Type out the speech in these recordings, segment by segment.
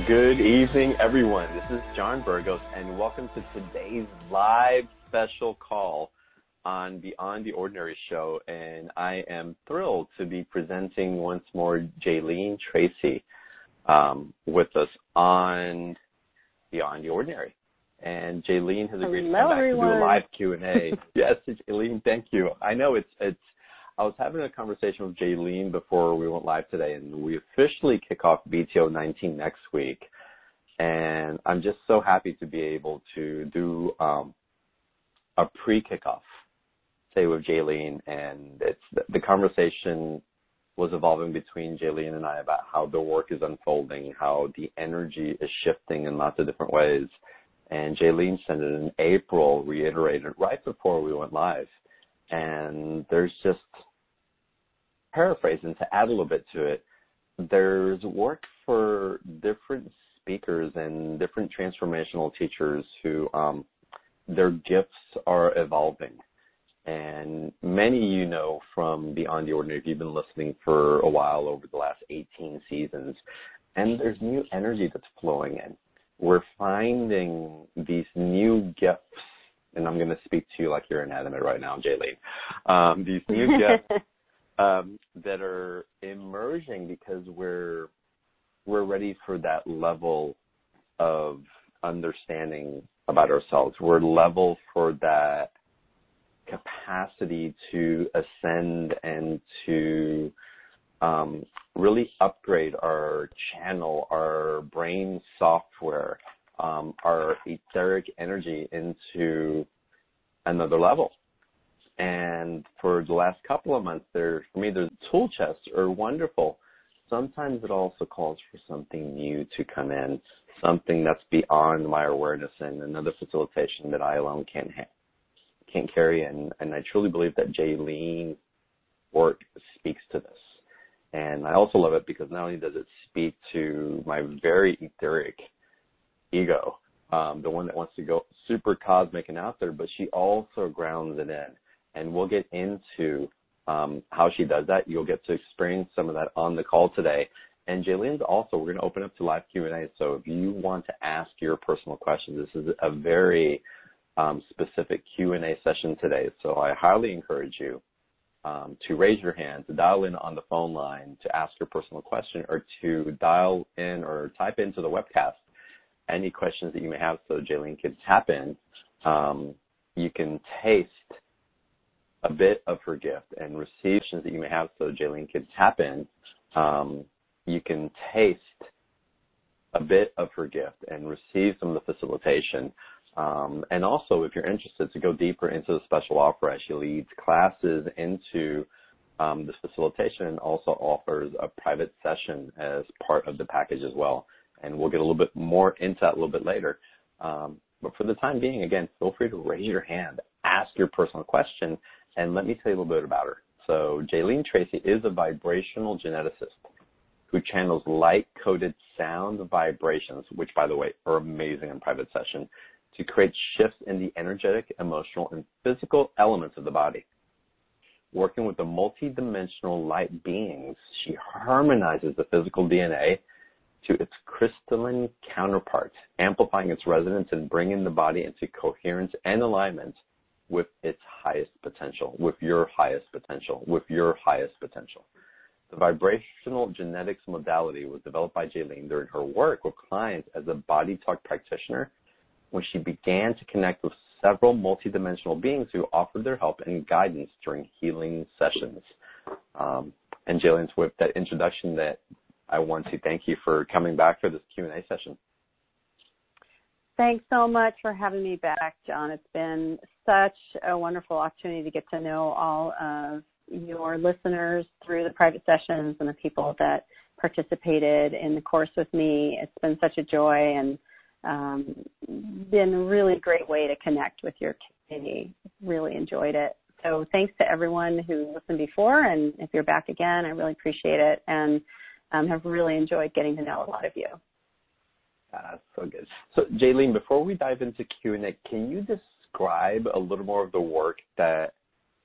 Good evening, everyone. This is John Burgos, and welcome to today's live special call on Beyond the Ordinary show. And I am thrilled to be presenting once more Jeilene Tracey with us on Beyond the Ordinary. And Jeilene has agreed to come back to do a live Q&A. Yes, Jeilene, thank you. I know I was having a conversation with Jeilene before we went live today, and we officially kick off BTO 19 next week. And I'm just so happy to be able to do a pre-kickoff, say, with Jeilene. And the conversation was evolving between Jeilene and I about how the work is unfolding, how the energy is shifting in lots of different ways. And Jeilene sent it in April, reiterated right before we went live. And there's just, paraphrasing to add a little bit to it, there's work for different speakers and different transformational teachers who their gifts are evolving. And many you know from Beyond the Ordinary, if you've been listening for a while over the last 18 seasons, and there's new energy that's flowing in. We're finding these new gifts, and I'm going to speak to you like you're inanimate right now, Jeilene. These new gifts that are emerging because we're ready for that level of understanding about ourselves. We're level for that capacity to ascend and to really upgrade our channel, our brain software, our etheric energy into another level. And for the last couple of months, for me, the tool chests are wonderful. Sometimes it also calls for something new to come in, something that's beyond my awareness and another facilitation that I alone can't carry. And I truly believe that Jailene's work speaks to this. And I also love it because not only does it speak to my very etheric ego, the one that wants to go super cosmic and out there, but she also grounds it in. And we'll get into how she does that. You'll get to experience some of that on the call today. And Jailene's also, we're going to open up to live Q&A. So if you want to ask your personal questions, this is a very specific Q&A session today. So I highly encourage you to raise your hand, to dial in on the phone line, to ask your personal question, or to dial in or type into the webcast any questions that you may have so Jeilene can tap in. You can taste a bit of her gift and receive questions that you may have so Jeilene can tap in. You can taste a bit of her gift and receive some of the facilitation. And also, if you're interested to go deeper into the special offer as she leads classes into this facilitation, and also offers a private session as part of the package as well. And we'll get a little bit more into that a little bit later. But for the time being, again, feel free to raise your hand, ask your personal question, and let me tell you a little bit about her. So Jeilene Tracey is a vibrational geneticist who channels light-coded sound vibrations, which, by the way, are amazing in private session, to create shifts in the energetic, emotional, and physical elements of the body. Working with the multidimensional light beings, she harmonizes the physical DNA to its crystalline counterparts, amplifying its resonance and bringing the body into coherence and alignment with its highest potential, with your highest potential, with your highest potential. The vibrational genetics modality was developed by Jeilene during her work with clients as a body talk practitioner, when she began to connect with several multidimensional beings who offered their help and guidance during healing sessions. And Jailene's with that introduction that I want to thank you for coming back for this Q&A session. Thanks so much for having me back, John. It's been such a wonderful opportunity to get to know all of your listeners through the private sessions and the people that participated in the course with me. It's been such a joy and been a really great way to connect with your community. Really enjoyed it. So thanks to everyone who listened before, and if you're back again, I really appreciate it, and have really enjoyed getting to know a lot of you. So good. So Jeilene, before we dive into Q&A, can you describe a little more of the work that,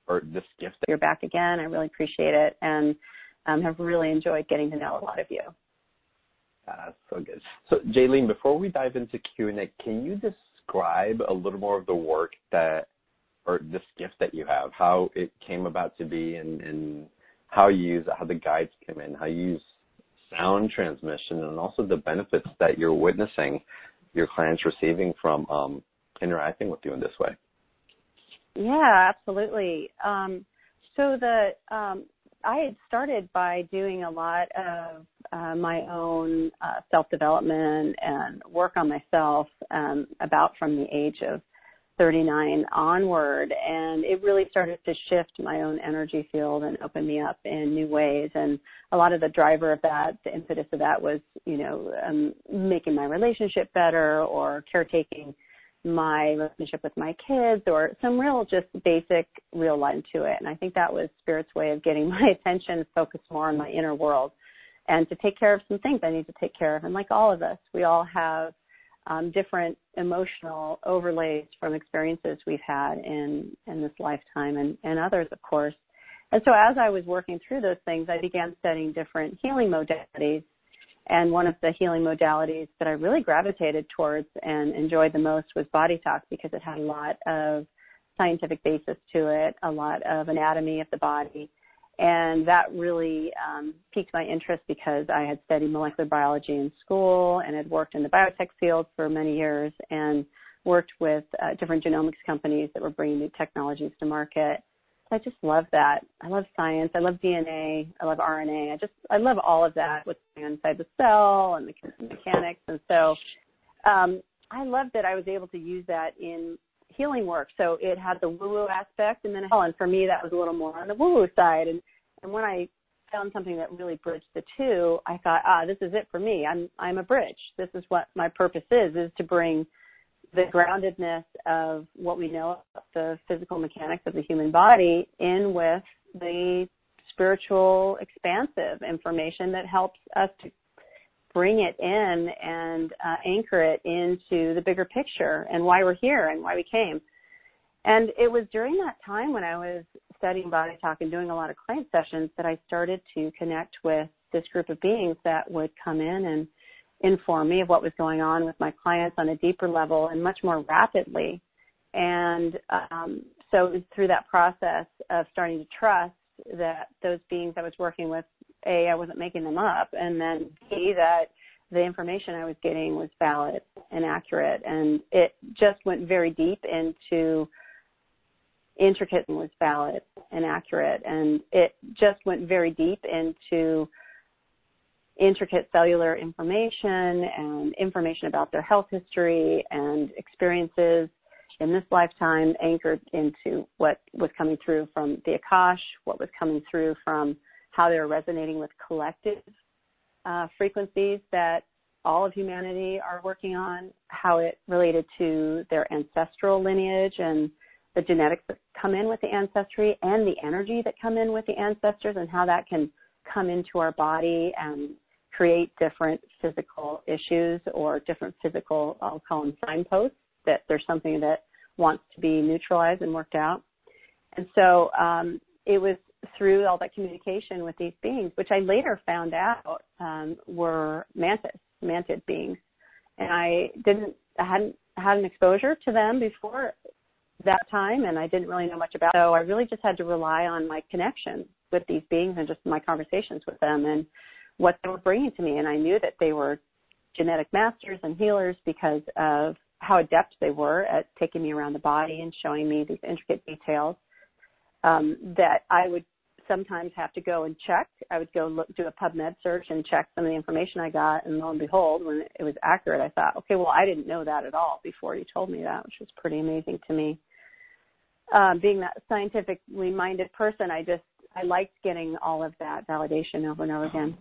or this gift that you're back again? I really appreciate it, and have really enjoyed getting to know a lot of you. So good. So, Jeilene, before we dive into Q&A, can you describe a little more of the work or this gift that you have, how it came about to be, and how you use it, how the guides come in, how you use sound transmission, and also the benefits that you're witnessing your clients receiving from interacting with you in this way? Yeah, absolutely. I had started by doing a lot of my own self-development and work on myself about from the age of 39 onward, and it really started to shift my own energy field and open me up in new ways. And a lot of the driver of that, the impetus of that was, making my relationship better or caretaking my relationship with my kids, or some real just basic real life to it. And I think that was Spirit's way of getting my attention focused more on my inner world and to take care of some things I need to take care of. And like all of us, we all have different emotional overlays from experiences we've had in this lifetime and others, of course. And so as I was working through those things, I began studying different healing modalities. And one of the healing modalities that I really gravitated towards and enjoyed the most was body talk, because it had a lot of scientific basis to it, a lot of anatomy of the body. And that really piqued my interest because I had studied molecular biology in school and had worked in the biotech field for many years and worked with different genomics companies that were bringing new technologies to market. I just love that. I love science. I love DNA. I love RNA. I love all of that, what's going on inside the cell and the mechanics. And so I loved that I was able to use that in healing work. So it had the woo-woo aspect, and then for me that was a little more on the woo-woo side. And when I found something that really bridged the two, I thought, this is it for me. I'm a bridge. This is what my purpose is to bring the groundedness of what we know about the physical mechanics of the human body in with the spiritual, expansive information that helps us to bring it in and anchor it into the bigger picture and why we're here and why we came. And it was during that time when I was studying body talk and doing a lot of client sessions that I started to connect with this group of beings that would come in and inform me of what was going on with my clients on a deeper level and much more rapidly. And so it was through that process of starting to trust that those beings I was working with, A, I wasn't making them up, and then B, that the information I was getting was valid and accurate. And it just went very deep into intricate and was valid and accurate. And it just went very deep into intricate cellular information and information about their health history and experiences in this lifetime, anchored into what was coming through from the Akash, what was coming through from how they were resonating with collective frequencies that all of humanity are working on, how it related to their ancestral lineage and the genetics that come in with the ancestry and the energy that come in with the ancestors, and how that can come into our body and create different physical issues or different physical, I'll call them signposts, that there's something that wants to be neutralized and worked out. And so it was through all that communication with these beings, which I later found out were mantid beings. And I hadn't had an exposure to them before that time, and I didn't really know much about it. So I really just had to rely on my connection with these beings and just my conversations with them and what they were bringing to me. And I knew that they were genetic masters and healers because of how adept they were at taking me around the body and showing me these intricate details that I would sometimes have to go and check. I would go do a PubMed search and check some of the information I got, and lo and behold, when it was accurate, I thought, okay, well, I didn't know that at all before you told me that, which was pretty amazing to me. Being that scientifically minded person, I liked getting all of that validation over and over again.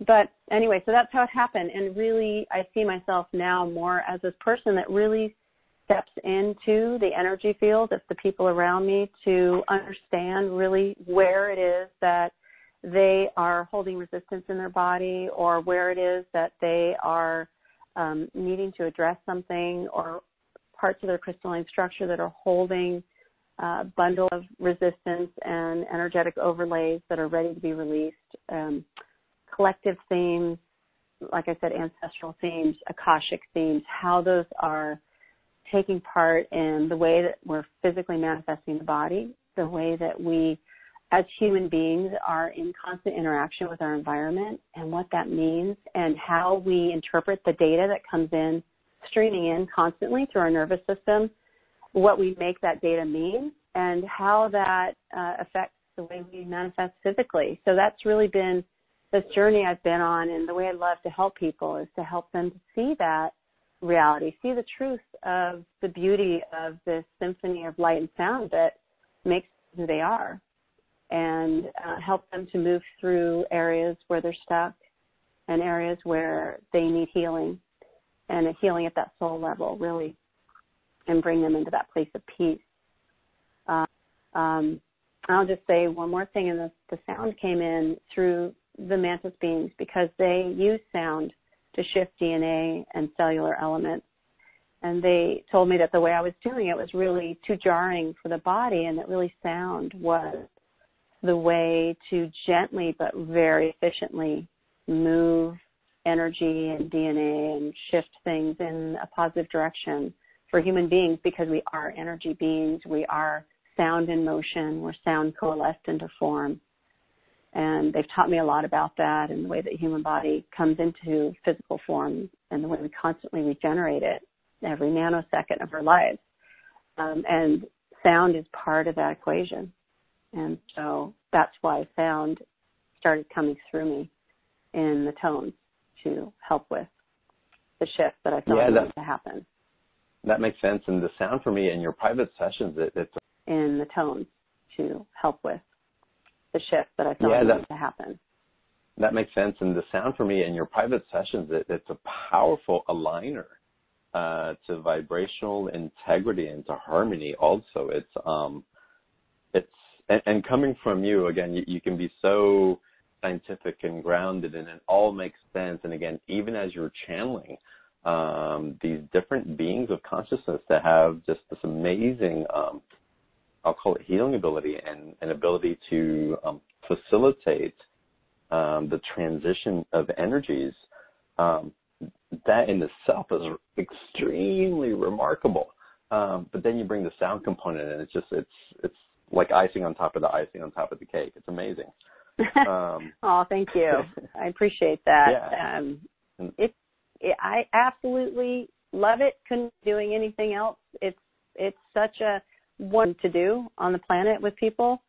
But anyway, so that's how it happened. And really, I see myself now more as this person that really steps into the energy field of the people around me to understand really where it is that they are holding resistance in their body, or where it is that they are needing to address something, or parts of their crystalline structure that are holding a bundle of resistance and energetic overlays that are ready to be released. Collective themes, like I said, ancestral themes, Akashic themes, how those are taking part in the way that we're physically manifesting the body, the way that we, as human beings, are in constant interaction with our environment and what that means, and how we interpret the data that comes in, streaming in constantly through our nervous system, what we make that data mean, and how that affects the way we manifest physically. So that's really been this journey I've been on, and the way I love to help people is to help them to see that reality, see the truth of the beauty of this symphony of light and sound that makes who they are, and help them to move through areas where they're stuck and areas where they need healing, and a healing at that soul level, really, and bring them into that place of peace. I'll just say one more thing, and the sound came in through the mantis beings because they use sound to shift DNA and cellular elements. And they told me that the way I was doing it was really too jarring for the body, and that really sound was the way to gently but very efficiently move energy and DNA and shift things in a positive direction for human beings, because we are energy beings. We are sound in motion. We're sound coalesced into form. And they've taught me a lot about that, and the way that the human body comes into physical form, and the way we constantly regenerate it every nanosecond of our lives. And sound is part of that equation. And so that's why sound started coming through me in the tones to help with the shift that I felt needed to happen. That makes sense. And the sound for me in your private sessions, it's in the tones to help with the shift that I felt needed to happen. That makes sense. And the sound for me in your private sessions, it's a powerful aligner to vibrational integrity and to harmony. Also, and coming from you, again, you can be so scientific and grounded, and it all makes sense. And again, even as you're channeling these different beings of consciousness that have just this amazing, I'll call it healing ability, and ability to facilitate the transition of energies, that in itself is extremely remarkable. But then you bring the sound component, and it's like icing on top of the icing on top of the cake. It's amazing. Oh, thank you. I appreciate that. Yeah. I absolutely love it. Couldn't be doing anything else. It's such a one to do on the planet with people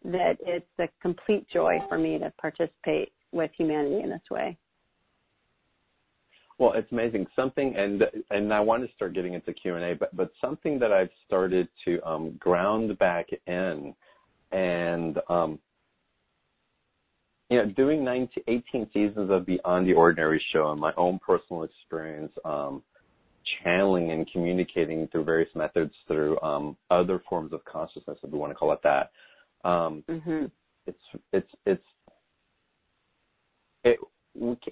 that it's a complete joy for me to participate with humanity in this way. Well, it's amazing. Something, and I want to start getting into Q&A, but something that I've started to ground back in, and doing 18 seasons of Beyond the Ordinary show and my own personal experience, channeling and communicating through various methods through other forms of consciousness, if we want to call it that.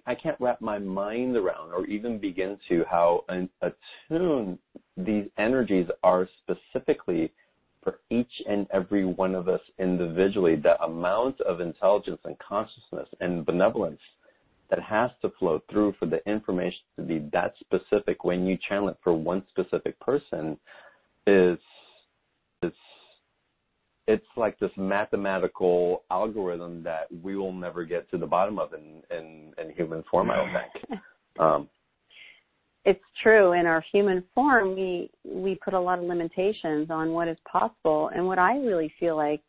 I can't wrap my mind around or even begin to how attuned these energies are specifically for each and every one of us individually. The amount of intelligence and consciousness and benevolence that has to flow through for the information to be that specific when you channel it for one specific person it's like this mathematical algorithm that we will never get to the bottom of in human form, I don't think. It's true. In our human form, we put a lot of limitations on what is possible. And what I really feel like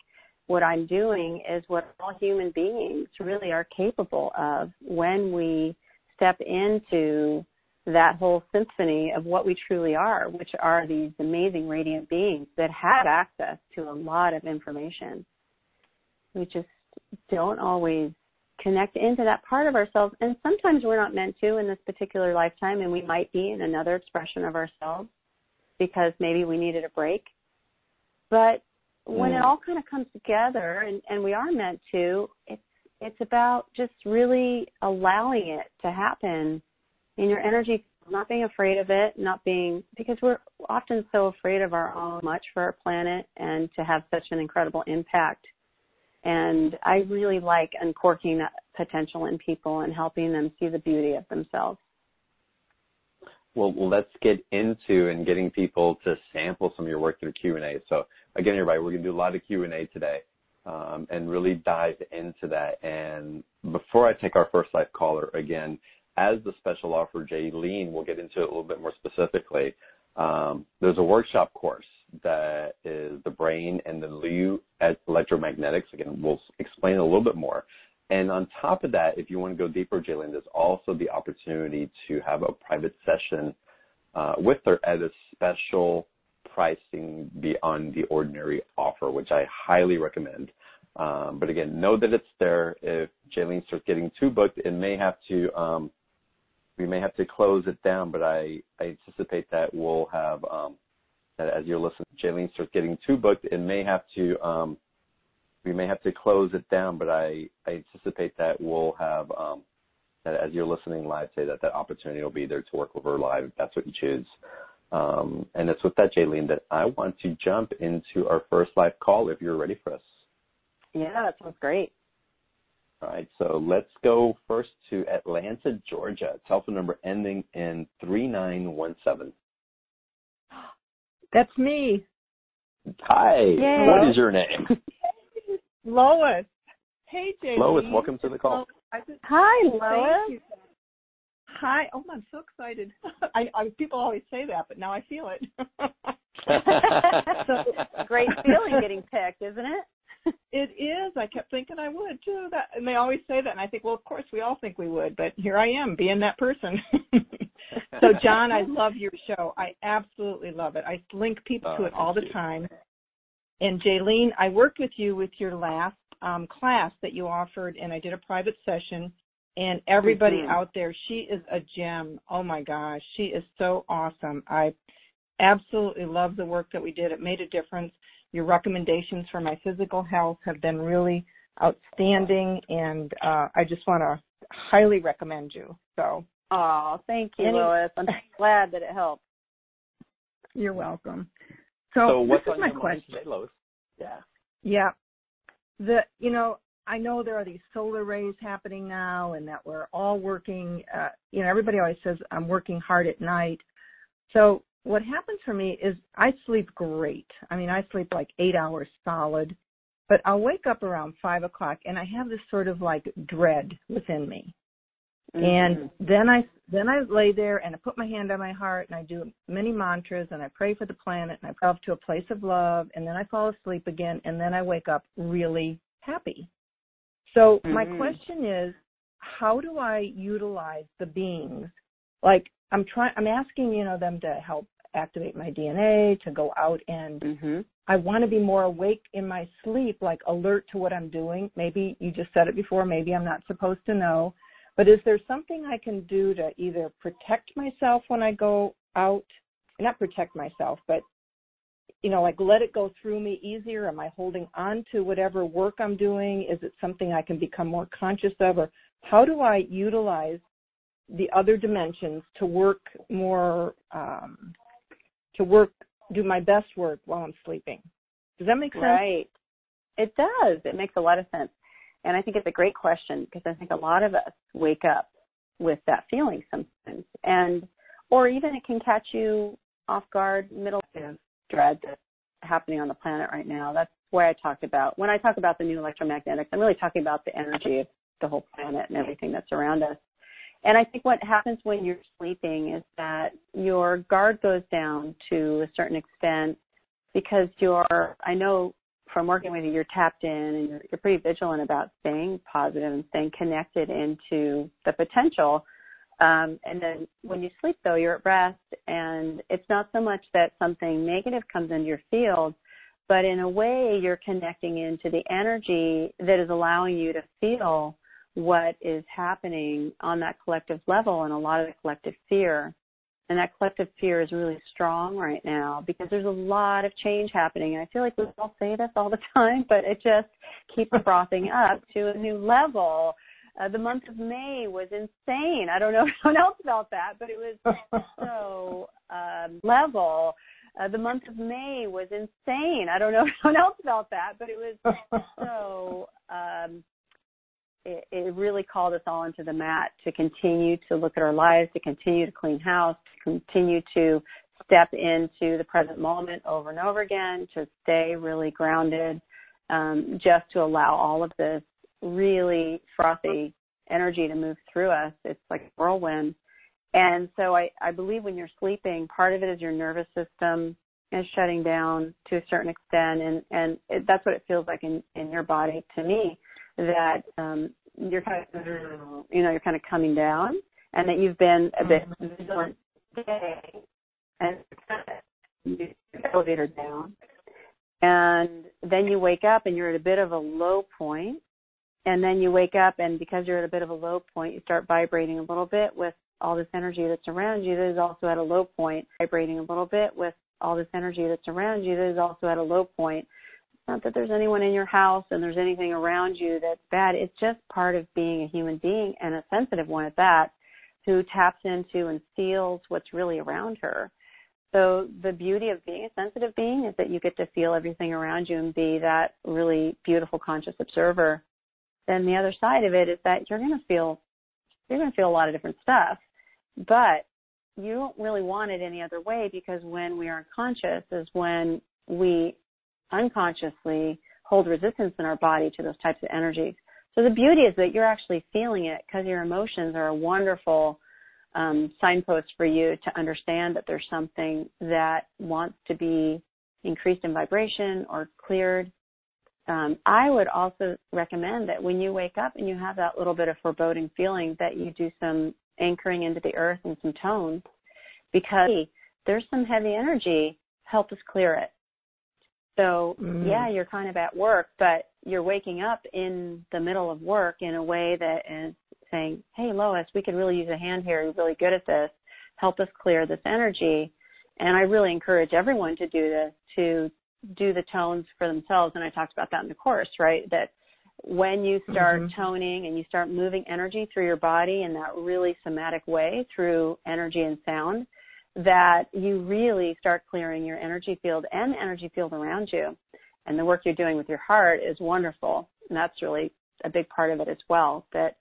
what I'm doing is what all human beings really are capable of when we step into that whole symphony of what we truly are, which are these amazing radiant beings that have access to a lot of information. We just don't always connect into that part of ourselves, and sometimes we're not meant to in this particular lifetime, and we might be in another expression of ourselves because maybe we needed a break. But when it all kind of comes together, and we are meant to, it's about just really allowing it to happen in your energy, not being afraid of it, because we're often so afraid of our own much for our planet and to have such an incredible impact And I really like uncorking that potential in people and helping them see the beauty of themselves. Well, let's get into and getting people to sample some of your work through Q&A. So, again, everybody, we're going to do a lot of Q&A today and really dive into that. And before I take our first live caller, again, as the special offer, Jeilene, we'll get into it a little bit more specifically. There's a workshop course that is the brain and the Liu electromagnetics. Again, we'll explain a little bit more. And on top of that, if you want to go deeper, Jeilene, there's also the opportunity to have a private session with her at a special pricing beyond the ordinary offer, which I highly recommend. But again, know that it's there. If Jeilene starts getting too booked, it may have to we may have to close it down. But I anticipate that we'll have that as you're listening, Jeilene starts getting too booked, it may have to we may have to close it down, but I anticipate that we'll have, that as you're listening live, say that opportunity will be there to work with her live if that's what you choose. And it's with that, Jeilene, that I want to jump into our first live call if you're ready for us. Yeah, that sounds great. All right, so let's go first to Atlanta, Georgia. Telephone number ending in 3917. That's me. Hi. Yay. What is your name? Lois. Hey, Jeilene. Lois, welcome to the call. Hi, Thank Lois. you. Hi. Oh, I'm so excited. People always say that, but now I feel it. So, great feeling getting picked, isn't it? It is. I kept thinking I would, too. And they always say that, and I think, well, of course, we all think we would, but here I am, being that person. So, John, I love your show. I absolutely love it. I link people to it all the time. And Jeilene, I worked with you with your last class that you offered, and I did a private session. And everybody out there, she is a gem. Oh, my gosh. She is so awesome. I absolutely love the work that we did. It made a difference. Your recommendations for my physical health have been really outstanding, and I just want to highly recommend you. So, thank you, Lois. I'm glad that it helped. You're welcome. So what's this is on my your mind question. today, Lois? Yeah. Yeah. I know there are these solar rays happening now, and that we're all working. Everybody always says I'm working hard at night. So what happens for me is I sleep great. I mean, I sleep like 8 hours solid, but I'll wake up around 5 o'clock, and I have this sort of like dread within me. And then I lay there and I put my hand on my heart and I do many mantras and I pray for the planet and I pray to a place of love, and then I fall asleep again, and then I wake up really happy. So my question is, how do I utilize the beings? Like I'm asking, them to help activate my DNA, to go out and I want to be more awake in my sleep, like alert to what I'm doing. Maybe you just said it before, maybe I'm not supposed to know. But is there something I can do to either protect myself when I go out? Not protect myself, but, like let it go through me easier? Am I holding on to whatever work I'm doing? Is it something I can become more conscious of? Or how do I utilize the other dimensions to work more, do my best work while I'm sleeping? Does that make sense? Right. It does. It makes a lot of sense. And I think it's a great question, because I think a lot of us wake up with that feeling sometimes. Or even it can catch you off guard, middle of dread that's happening on the planet right now. That's why when I talk about the new electromagnetics, I'm really talking about the energy of the whole planet and everything that's around us. And I think what happens when you're sleeping is that your guard goes down to a certain extent, because I know from working with you, you're tapped in and you're pretty vigilant about staying positive and staying connected into the potential. And then when you sleep, though, you're at rest, and it's not so much that something negative comes into your field, but in a way you're connecting into the energy that is allowing you to feel what is happening on that collective level and a lot of the collective fear. And that collective fear is really strong right now because there's a lot of change happening. And I feel like we all say this all the time, but it just keeps frothing up to a new level. The month of May was insane. I don't know if anyone else felt that, but it was so level. The month of May was insane. I don't know if anyone else felt that, but it was so, it really called us all into the mat to continue to look at our lives, to continue to clean house, to continue to step into the present moment over and over again, to stay really grounded, just to allow all of this really frothy energy to move through us. It's like a whirlwind. And so I believe when you're sleeping, part of it is your nervous system is shutting down to a certain extent, and that's what it feels like in your body to me, that you're kind of, you're kind of coming down, and that you've been a bit vigilant today, and you get the elevator down, and then you wake up and you're at a bit of a low point, and then you wake up, and because you're at a bit of a low point, you start vibrating a little bit with all this energy that's around you that is also at a low point, vibrating a little bit with all this energy that's around you that is also at a low point. It's not that there's anyone in your house and there's anything around you that's bad. It's just part of being a human being, and a sensitive one at that, who taps into and feels what's really around her. So the beauty of being a sensitive being is that you get to feel everything around you and be that really beautiful, conscious observer. Then the other side of it is that you're going to feel a lot of different stuff, but you don't really want it any other way, because when we are unconscious is when we unconsciously hold resistance in our body to those types of energies. So the beauty is that you're actually feeling it, because your emotions are a wonderful signpost for you to understand that there's something that wants to be increased in vibration or cleared. I would also recommend that when you wake up and you have that little bit of foreboding feeling, that you do some anchoring into the earth and some tones, because there's some heavy energy. Help us clear it. So, yeah, you're kind of at work, but you're waking up in the middle of work in a way that is saying, hey, Lois, we could really use a hand here. You're really good at this. Help us clear this energy. And I really encourage everyone to do this, to do the tones for themselves. And I talked about that in the course, right? That when you start toning and you start moving energy through your body in that really somatic way through energy and sound, that you really start clearing your energy field and the energy field around you. And the work you're doing with your heart is wonderful. And that's really a big part of it as well, that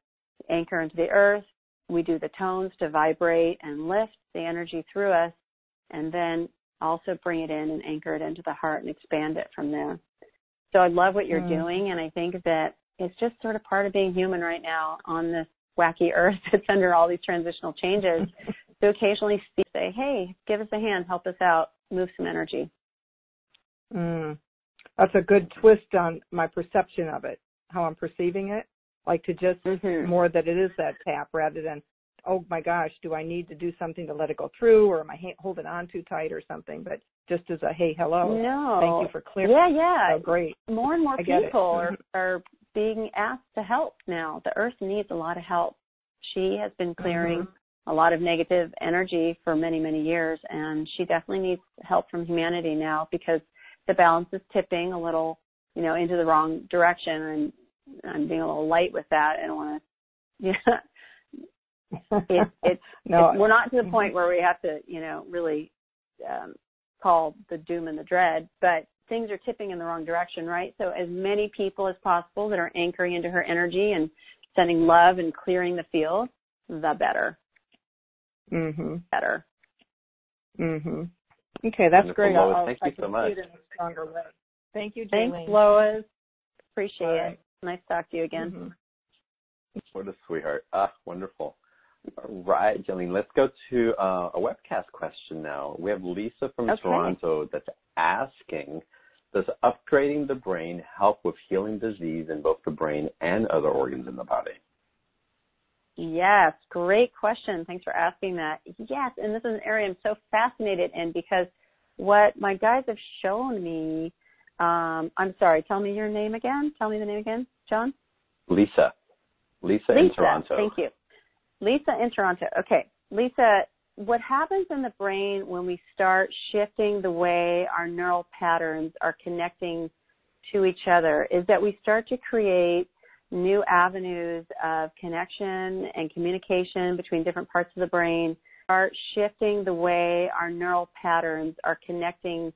anchor into the earth. We do the tones to vibrate and lift the energy through us, and then also bring it in and anchor it into the heart and expand it from there. So I love what you're doing, and I think that it's just sort of part of being human right now on this wacky earth that's under all these transitional changes. To occasionally say, hey, give us a hand, help us out, move some energy. That's a good twist on my perception of it, how I'm perceiving it. Like to just more that it is that tap rather than, oh my gosh, do I need to do something to let it go through, or am I holding on too tight or something? But just as a, hey, hello. No. Thank you for clearing. Yeah. So great. More and more people are being asked to help now. The earth needs a lot of help. She has been clearing a lot of negative energy for many, many years, and she definitely needs help from humanity now, because the balance is tipping a little, into the wrong direction, and I'm being a little light with that. I don't want to, we're not to the point where we have to, really call the doom and the dread, but things are tipping in the wrong direction, right? So as many people as possible that are anchoring into her energy and sending love and clearing the field, the better. Better. Okay, that's Wonderful, great. Lois. Thank you so much. See it in a stronger way. Thank you, Jeilene. Thanks, Lois. Appreciate it. Nice to talk to you again. What a sweetheart. Wonderful. All right, Jeilene, let's go to a webcast question now. We have Lisa from Toronto that's asking, does upgrading the brain help with healing disease in both the brain and other organs in the body? Yes, great question. Thanks for asking that. Yes, and this is an area I'm so fascinated in, because what my guys have shown me, I'm sorry, tell me your name again. Tell me the name again, John? Lisa in Toronto. Thank you. Lisa in Toronto. Okay. Lisa, what happens in the brain when we start shifting the way our neural patterns are connecting to each other is that we start to create new avenues of connection and communication between different parts of the brain start shifting the way our neural patterns are connecting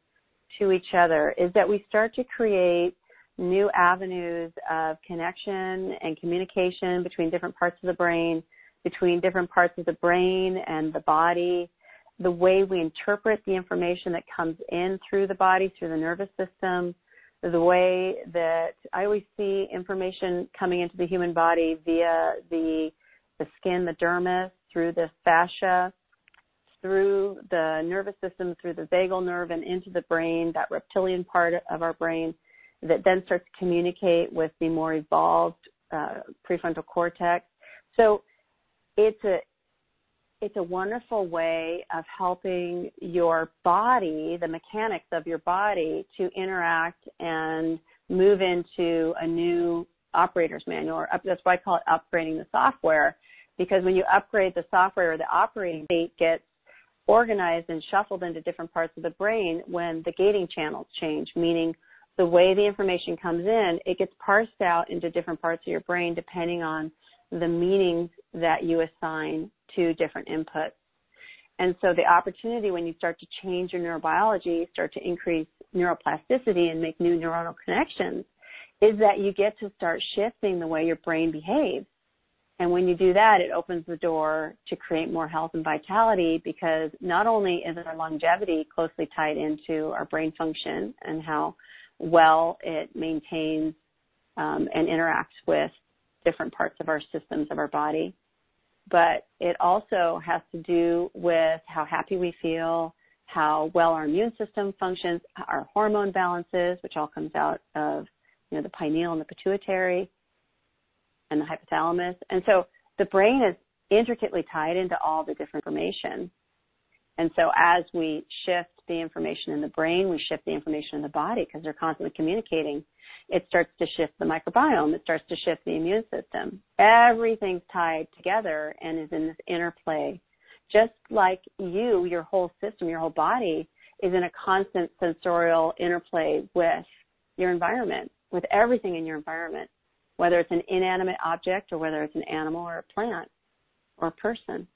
to each other is that we start to create new avenues of connection and communication between different parts of the brain, between different parts of the brain and the body, the way we interpret the information that comes in through the body, through the nervous system, the way that I always see information coming into the human body via the skin, the dermis, through the fascia, through the nervous system, through the vagal nerve and into the brain, that reptilian part of our brain that then starts to communicate with the more evolved prefrontal cortex. So it's a wonderful way of helping your body, the mechanics of your body, to interact and move into a new operator's manual. Or that's why I call it upgrading the software, because when you upgrade the software or the operating state gets organized and shuffled into different parts of the brain when the gating channels change, meaning the way the information comes in, it gets parsed out into different parts of your brain depending on the meanings that you assign to different inputs. And so the opportunity when you start to change your neurobiology, start to increase neuroplasticity and make new neuronal connections, is that you get to start shifting the way your brain behaves. And when you do that, it opens the door to create more health and vitality, because not only is our longevity closely tied into our brain function and how well it maintains and interacts with different parts of our systems of our body, but it also has to do with how happy we feel, how well our immune system functions, our hormone balances, which all comes out of the pineal and the pituitary and the hypothalamus. And so the brain is intricately tied into all the different information. And so as we shift the information in the brain, we shift the information in the body because they're constantly communicating. It starts to shift the microbiome. It starts to shift the immune system. Everything's tied together and is in this interplay. Just like your whole system, your whole body is in a constant sensorial interplay with your environment, with everything in your environment, whether it's an inanimate object or whether it's an animal or a plant or a person.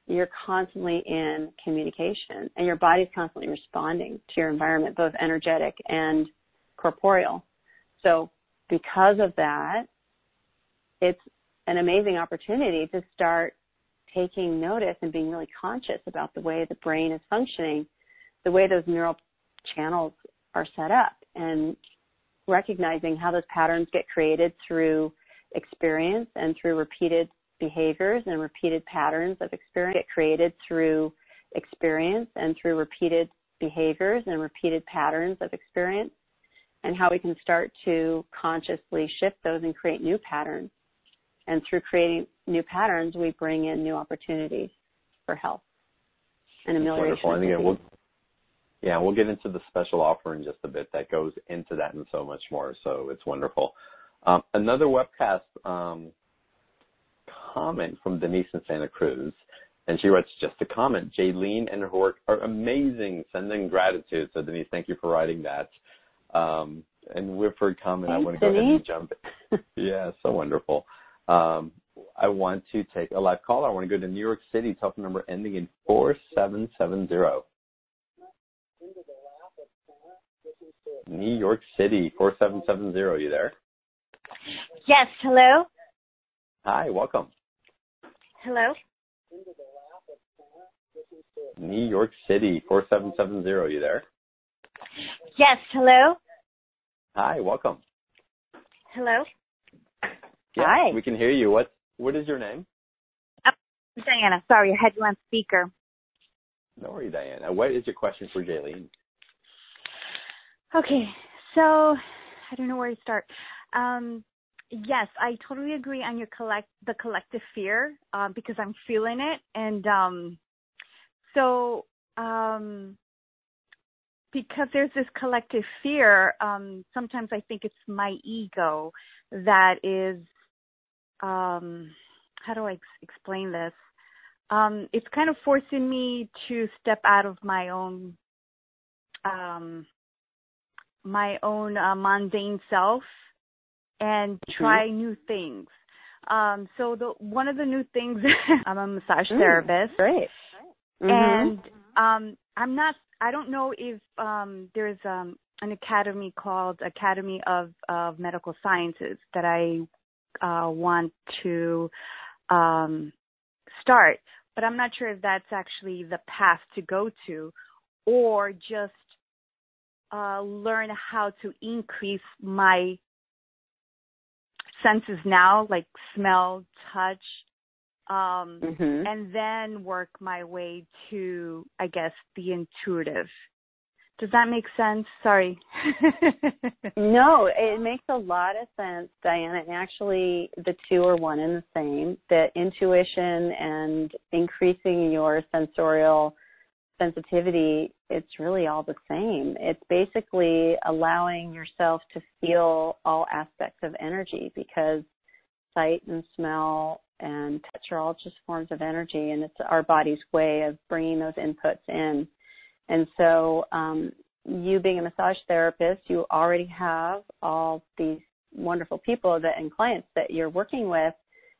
You're constantly in communication, and your body's constantly responding to your environment, both energetic and corporeal. So because of that, it's an amazing opportunity to start taking notice and being really conscious about the way the brain is functioning, the way those neural channels are set up, and recognizing how those patterns get created through experience and through repeated behaviors and repeated patterns of experience get created through experience and through repeated behaviors and repeated patterns of experience, and how we can start to consciously shift those and create new patterns. And through creating new patterns, we bring in new opportunities for health and amelioration. And again, we'll get into the special offer in just a bit that goes into that and so much more. So it's wonderful. Another webcast comment from Denise in Santa Cruz, and she writes just a comment. Jeilene and her work are amazing. Sending gratitude. So Denise, thank you for writing that. And Whitford comment, I want to go ahead and jump in. Yeah, so wonderful. I want to take a live call. I want to go to New York City, telephone number ending in 4770. New York City, 4770. Are you there? Yes, hello? Hi, welcome. Hello? New York City, 4770. Are you there? Yes, hello? Hi, welcome. Hello? Yeah, Hi. We can hear you. What is your name? Diana, sorry, I had you on speaker. No worries, Diana. What is your question for Jeilene? Okay, so I don't know where to start. Yes, I totally agree on your the collective fear because I'm feeling it, and because there's this collective fear, sometimes I think it's my ego that is, how do I explain this? It's kind of forcing me to step out of my own mundane self and try new things. So one of the new things, I'm a massage therapist. Great. And I don't know if there's an academy called Academy of Medical Sciences that I want to start, but I'm not sure if that's actually the path to go to, or just learn how to increase my senses now, like smell, touch, and then work my way to, I guess, the intuitive. Does that make sense? Sorry. No, it makes a lot of sense, Diana. And actually, the two are one and the same. The intuition and increasing your sensorial sensitivity, it's really all the same. It's basically allowing yourself to feel all aspects of energy, because sight and smell and touch are all just forms of energy, and it's our body's way of bringing those inputs in. And so you being a massage therapist, you already have all these wonderful people and clients that you're working with,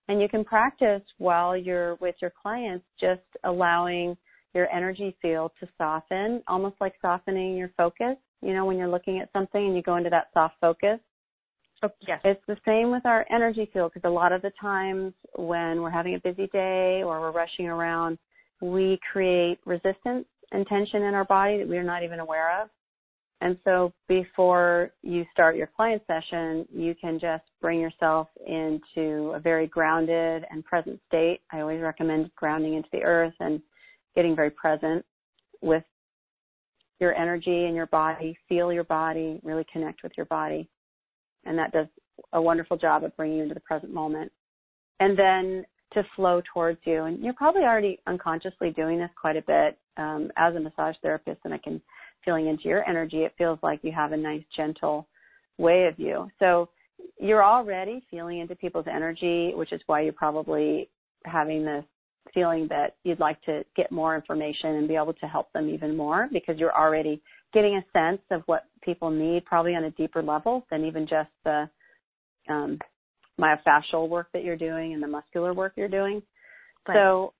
and you can practice while you're with your clients, just allowing your energy field to soften, almost like softening your focus. You know, when you're looking at something and you go into that soft focus. Oh, yes. It's the same with our energy field, because a lot of the times when we're having a busy day or we're rushing around, we create resistance and tension in our body that we're not even aware of. And so before you start your client session, you can just bring yourself into a very grounded and present state. I always recommend grounding into the earth and getting very present with your energy and your body. Feel your body, really connect with your body. And that does a wonderful job of bringing you into the present moment. And then to flow towards you. And you're probably already unconsciously doing this quite a bit as a massage therapist, and I can feeling into your energy. It feels like you have a nice, gentle way of you. So you're already feeling into people's energy, which is why you're probably having this feeling that you'd like to get more information and be able to help them even more, because you're already getting a sense of what people need, probably on a deeper level than even just the myofascial work that you're doing and the muscular work you're doing. Right. So,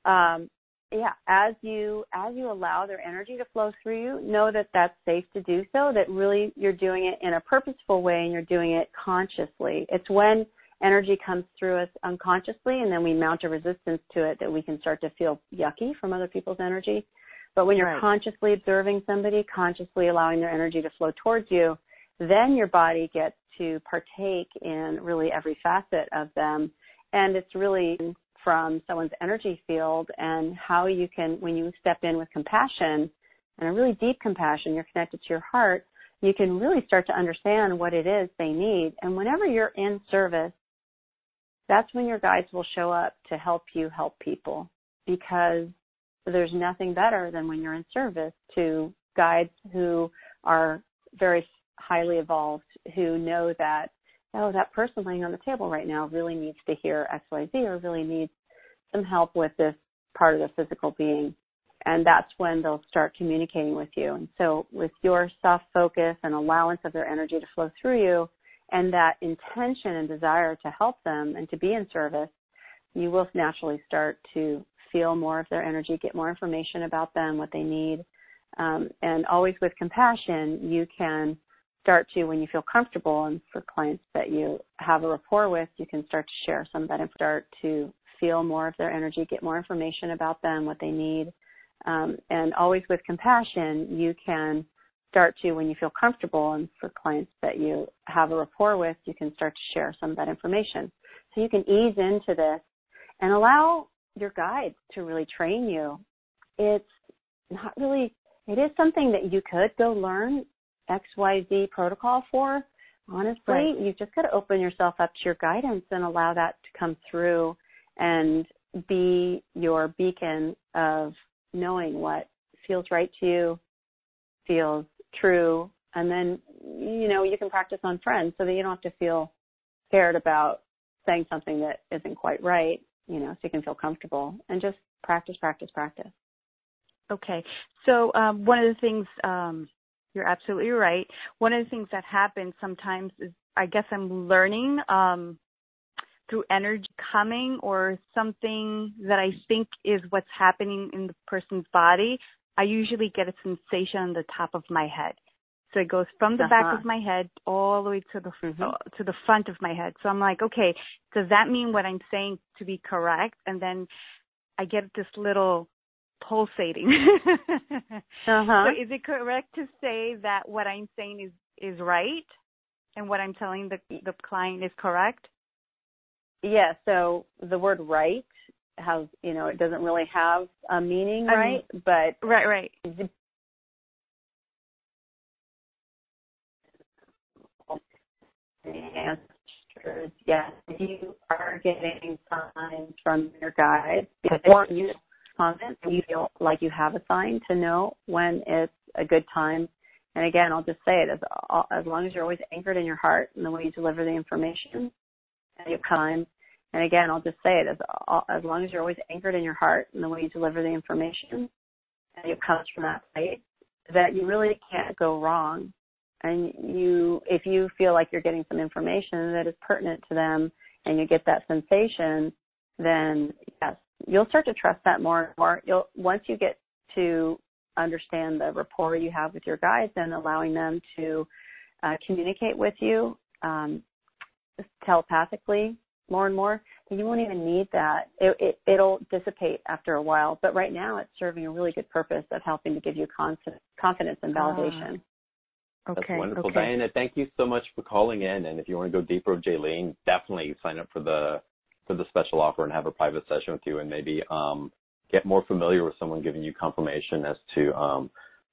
as you allow their energy to flow through you, know that that's safe to do so, that really you're doing it in a purposeful way and you're doing it consciously. It's when energy comes through us unconsciously and then we mount a resistance to it that we can start to feel yucky from other people's energy. But when you're consciously observing somebody, consciously allowing their energy to flow towards you, then your body gets to partake in really every facet of them. And it's really from someone's energy field and how you can, when you step in with compassion, and a really deep compassion, you're connected to your heart, you can really start to understand what it is they need. And whenever you're in service, that's when your guides will show up to help you help people, because there's nothing better than when you're in service to guides who are very highly evolved, who know that, oh, that person laying on the table right now really needs to hear XYZ, or really needs some help with this part of the physical being. And that's when they'll start communicating with you. And so with your soft focus and allowance of their energy to flow through you, and that intention and desire to help them and to be in service, you will naturally start to feel more of their energy, get more information about them, what they need. And always with compassion, you can start to, when you feel comfortable, and for clients that you have a rapport with, you can start to share some of that and start to feel more of their energy, get more information about them, what they need. And always with compassion, you can start to, when you feel comfortable, and for clients that you have a rapport with, you can start to share some of that information. So you can ease into this and allow your guides to really train you. It's not really, it is something that you could go learn XYZ protocol for. Honestly, you've just got to open yourself up to your guidance and allow that to come through and be your beacon of knowing what feels right to you, feels true, and then, you know, you can practice on friends so that you don't have to feel scared about saying something that isn't quite right, you know, so you can feel comfortable and just practice. Okay. So one of the things, you're absolutely right. One of the things that happens sometimes is, I guess I'm learning through energy coming or something that I think is what's happening in the person's body, I usually get a sensation on the top of my head. So it goes from the back of my head all the way to the front of my head. So I'm like, okay, does that mean what I'm saying to be correct? And then I get this little pulsating. So is it correct to say that what I'm saying is right and what I'm telling the client is correct? Yeah, so the word right has, it doesn't really have a meaning, right? But right. The answer is yes. You are getting signs from your guides because they want you to comment and you feel like you have a sign to know when it's a good time. And again, I'll just say it, as long as you're always anchored in your heart and the way you deliver the information and you time. And again, I'll just say it, as long as you're always anchored in your heart and the way you deliver the information and it comes from that place, that you really can't go wrong. And if you feel like you're getting some information that is pertinent to them and you get that sensation, then yes, you'll start to trust that more and more. Once you get to understand the rapport you have with your guides and allowing them to communicate with you telepathically more and more, then you won't even need that. It'll dissipate after a while. But right now it's serving a really good purpose of helping to give you confidence and validation. That's wonderful. Diana, thank you so much for calling in. And if you want to go deeper with Jeilene, definitely sign up for the special offer and have a private session with you and maybe get more familiar with someone giving you confirmation as to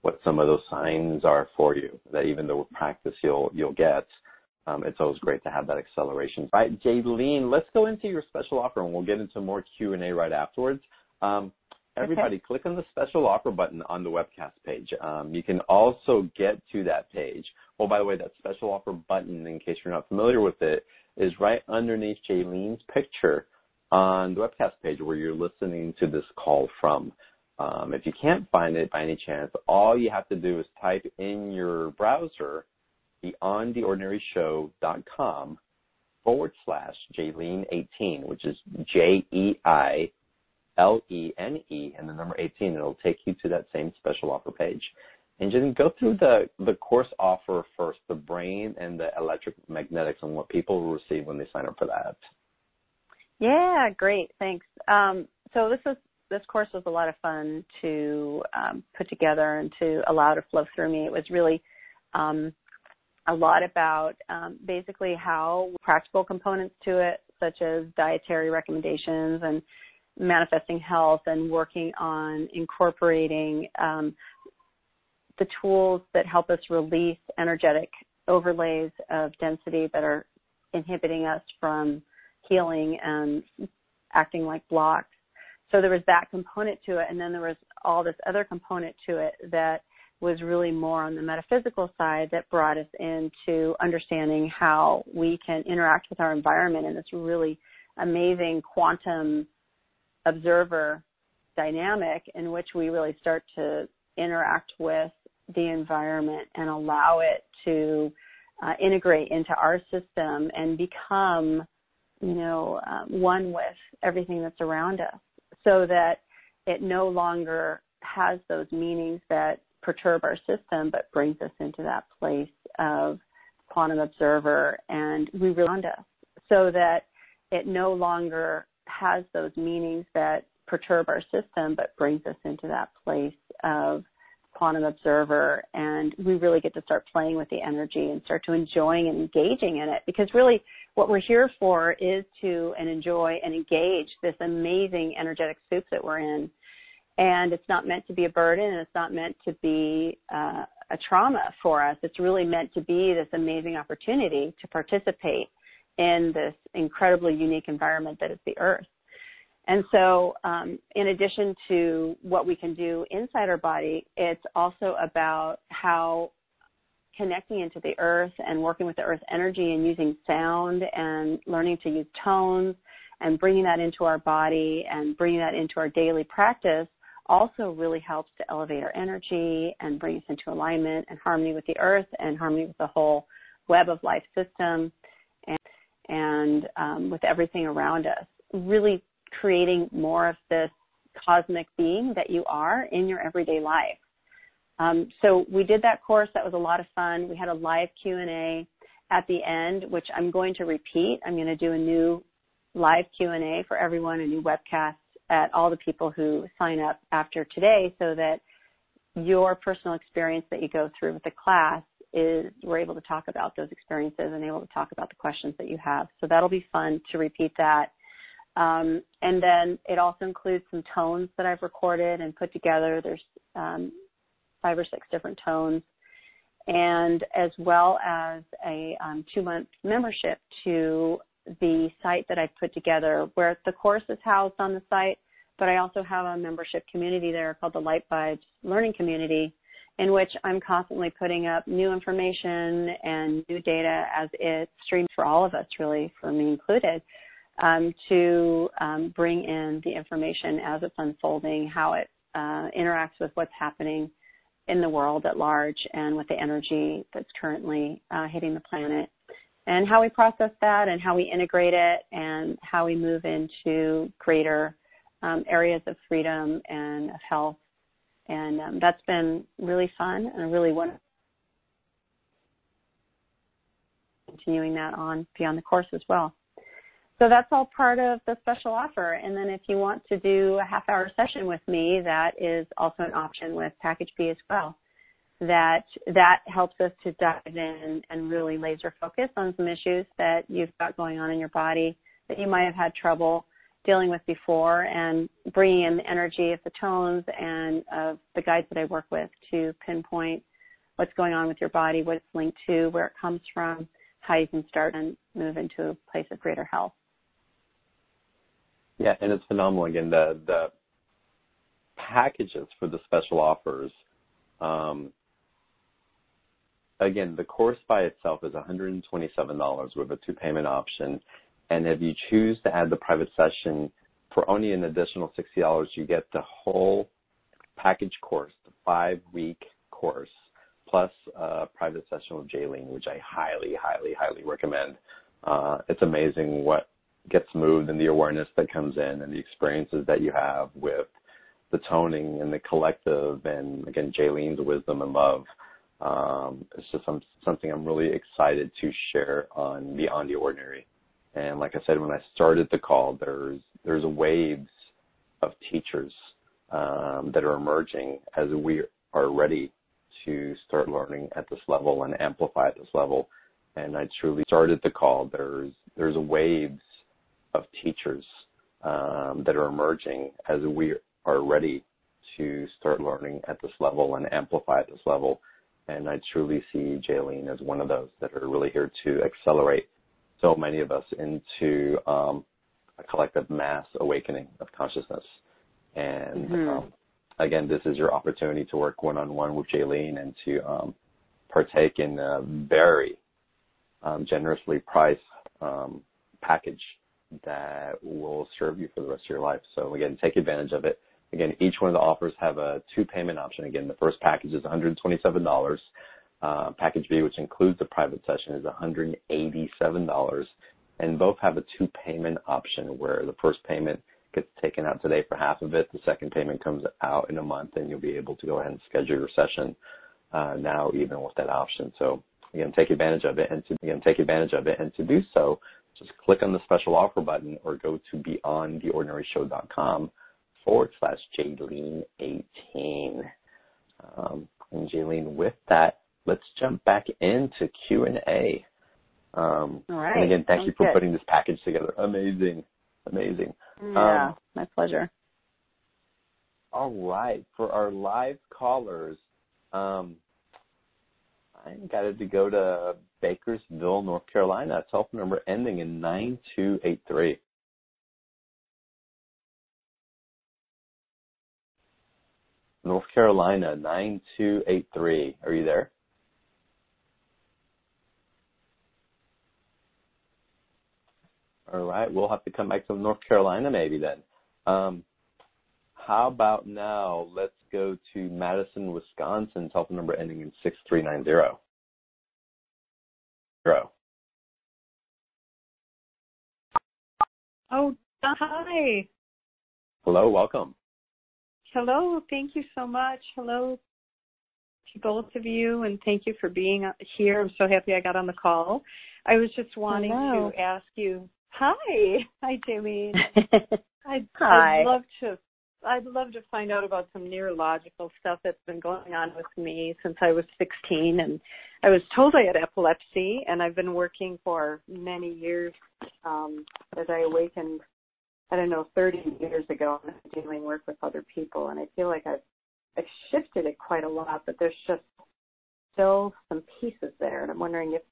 what some of those signs are for you, that even though with practice you'll get. It's always great to have that acceleration. All right, Jeilene, let's go into your special offer and we'll get into more Q&A right afterwards. Everybody, click on the special offer button on the webcast page. You can also get to that page. Oh, by the way, that special offer button, in case you're not familiar with it, is right underneath Jailene's picture on the webcast page where you're listening to this call from. If you can't find it by any chance, all you have to do is type in your browser beyondtheordinaryshow.com/Jeilene18, which is JEILENE and the number 18. It'll take you to that same special offer page. And just go through the course offer first, the brain and the electromagnetics, and what people will receive when they sign up for that. Yeah, great. Thanks. So this course was a lot of fun to put together and to allow to flow through me. It was really a lot about basically how practical components to it, such as dietary recommendations and manifesting health and working on incorporating the tools that help us release energetic overlays of density that are inhibiting us from healing and acting like blocks. So there was that component to it, and then there was all this other component to it that was really more on the metaphysical side that brought us into understanding how we can interact with our environment in this really amazing quantum observer dynamic in which we really start to interact with the environment and allow it to integrate into our system and become, one with everything that's around us, so that it no longer has those meanings that perturb our system, but brings us into that place of quantum observer and we around us, so that it no longer has those meanings that perturb our system, but brings us into that place of quantum observer, and we really get to start playing with the energy and start to enjoying and engaging in it, because really what we're here for is to enjoy and engage this amazing energetic soup that we're in. And it's not meant to be a burden, and it's not meant to be a trauma for us. It's really meant to be this amazing opportunity to participate in this incredibly unique environment that is the Earth. And so in addition to what we can do inside our body, it's also about how connecting into the Earth and working with the Earth energy and using sound and learning to use tones and bringing that into our body and bringing that into our daily practice also really helps to elevate our energy and bring us into alignment and harmony with the Earth and harmony with the whole web of life system. and with everything around us, really creating more of this cosmic being that you are in your everyday life. So we did that course. That was a lot of fun. We had a live Q&A at the end, which I'm going to repeat. I'm going to do a new live Q&A for everyone, a new webcast at all the people who sign up after today, so that your personal experience that you go through with the class is we're able to talk about those experiences and able to talk about the questions that you have. So that'll be fun to repeat that. And then it also includes some tones that I've recorded and put together. There's 5 or 6 different tones, and as well as a 2-month membership to the site that I've put together, where the course is housed on the site, but I also have a membership community there called the Light Vibes Learning Community, in which I'm constantly putting up new information and new data as it streams for all of us, really, for me included, to bring in the information as it's unfolding, how it interacts with what's happening in the world at large and with the energy that's currently hitting the planet, and how we process that and how we integrate it and how we move into greater areas of freedom and of health. And that's been really fun, and I really want to continuing that on beyond the course as well. So that's all part of the special offer. And then if you want to do a half-hour session with me, that is also an option with Package B as well. That helps us to dive in and really laser focus on some issues that you've got going on in your body that you might have had trouble dealing with before, and bringing in the energy of the tones and of the guides that I work with to pinpoint what's going on with your body, what it's linked to, where it comes from, how you can start and move into a place of greater health. Yeah, and it's phenomenal. Again, the packages for the special offers, again, the course by itself is $127 with a 2-payment option. And if you choose to add the private session for only an additional $60, you get the whole package course, the 5-week course, plus a private session with Jeilene, which I highly, highly, highly recommend. It's amazing what gets moved and the awareness that comes in and the experiences that you have with the toning and the collective, and again, Jailene's wisdom and love. It's just something I'm really excited to share on Beyond the Ordinary. And like I said, when I started the call, there's waves of teachers that are emerging as we are ready to start learning at this level and amplify at this level. And I truly started the call. There's waves of teachers that are emerging as we are ready to start learning at this level and amplify at this level. And I truly see Jeilene as one of those that are really here to accelerate so many of us into a collective mass awakening of consciousness. And again, this is your opportunity to work one-on-one with Jeilene and to partake in a very generously priced package that will serve you for the rest of your life. So again, take advantage of it. Again, each one of the offers have a 2-payment option. Again, the first package is $127. Package B, which includes the private session, is $187. And both have a 2-payment option where the first payment gets taken out today for half of it. The second payment comes out in a month, and you'll be able to go ahead and schedule your session now, even with that option. So again, take advantage of it. And to do so, just click on the special offer button or go to beyondtheordinaryshow.com/Jeilene18. And Jeilene, with that, let's jump back into Q&A. All right. And again, thank you for good. putting this package together. Amazing. Yeah, my pleasure. All right. For our live callers, I got to go to Bakersville, North Carolina. Telephone number ending in 9283. North Carolina, 9283. Are you there? All right. We'll have to come back to North Carolina maybe then. How about now let's go to Madison, Wisconsin, telephone number ending in 6390. Oh, hi. Hello, welcome. Hello, thank you so much. Hello to both of you, and thank you for being here. I'm so happy I got on the call. I was just wanting to ask you, hi, Jeilene. Hi. I'd love to find out about some neurological stuff that's been going on with me since I was 16, and I was told I had epilepsy, and I've been working for many years as I awakened, 30 years ago, and I'm doing work with other people, and I feel like I've shifted it quite a lot, but there's just still some pieces there, and I'm wondering if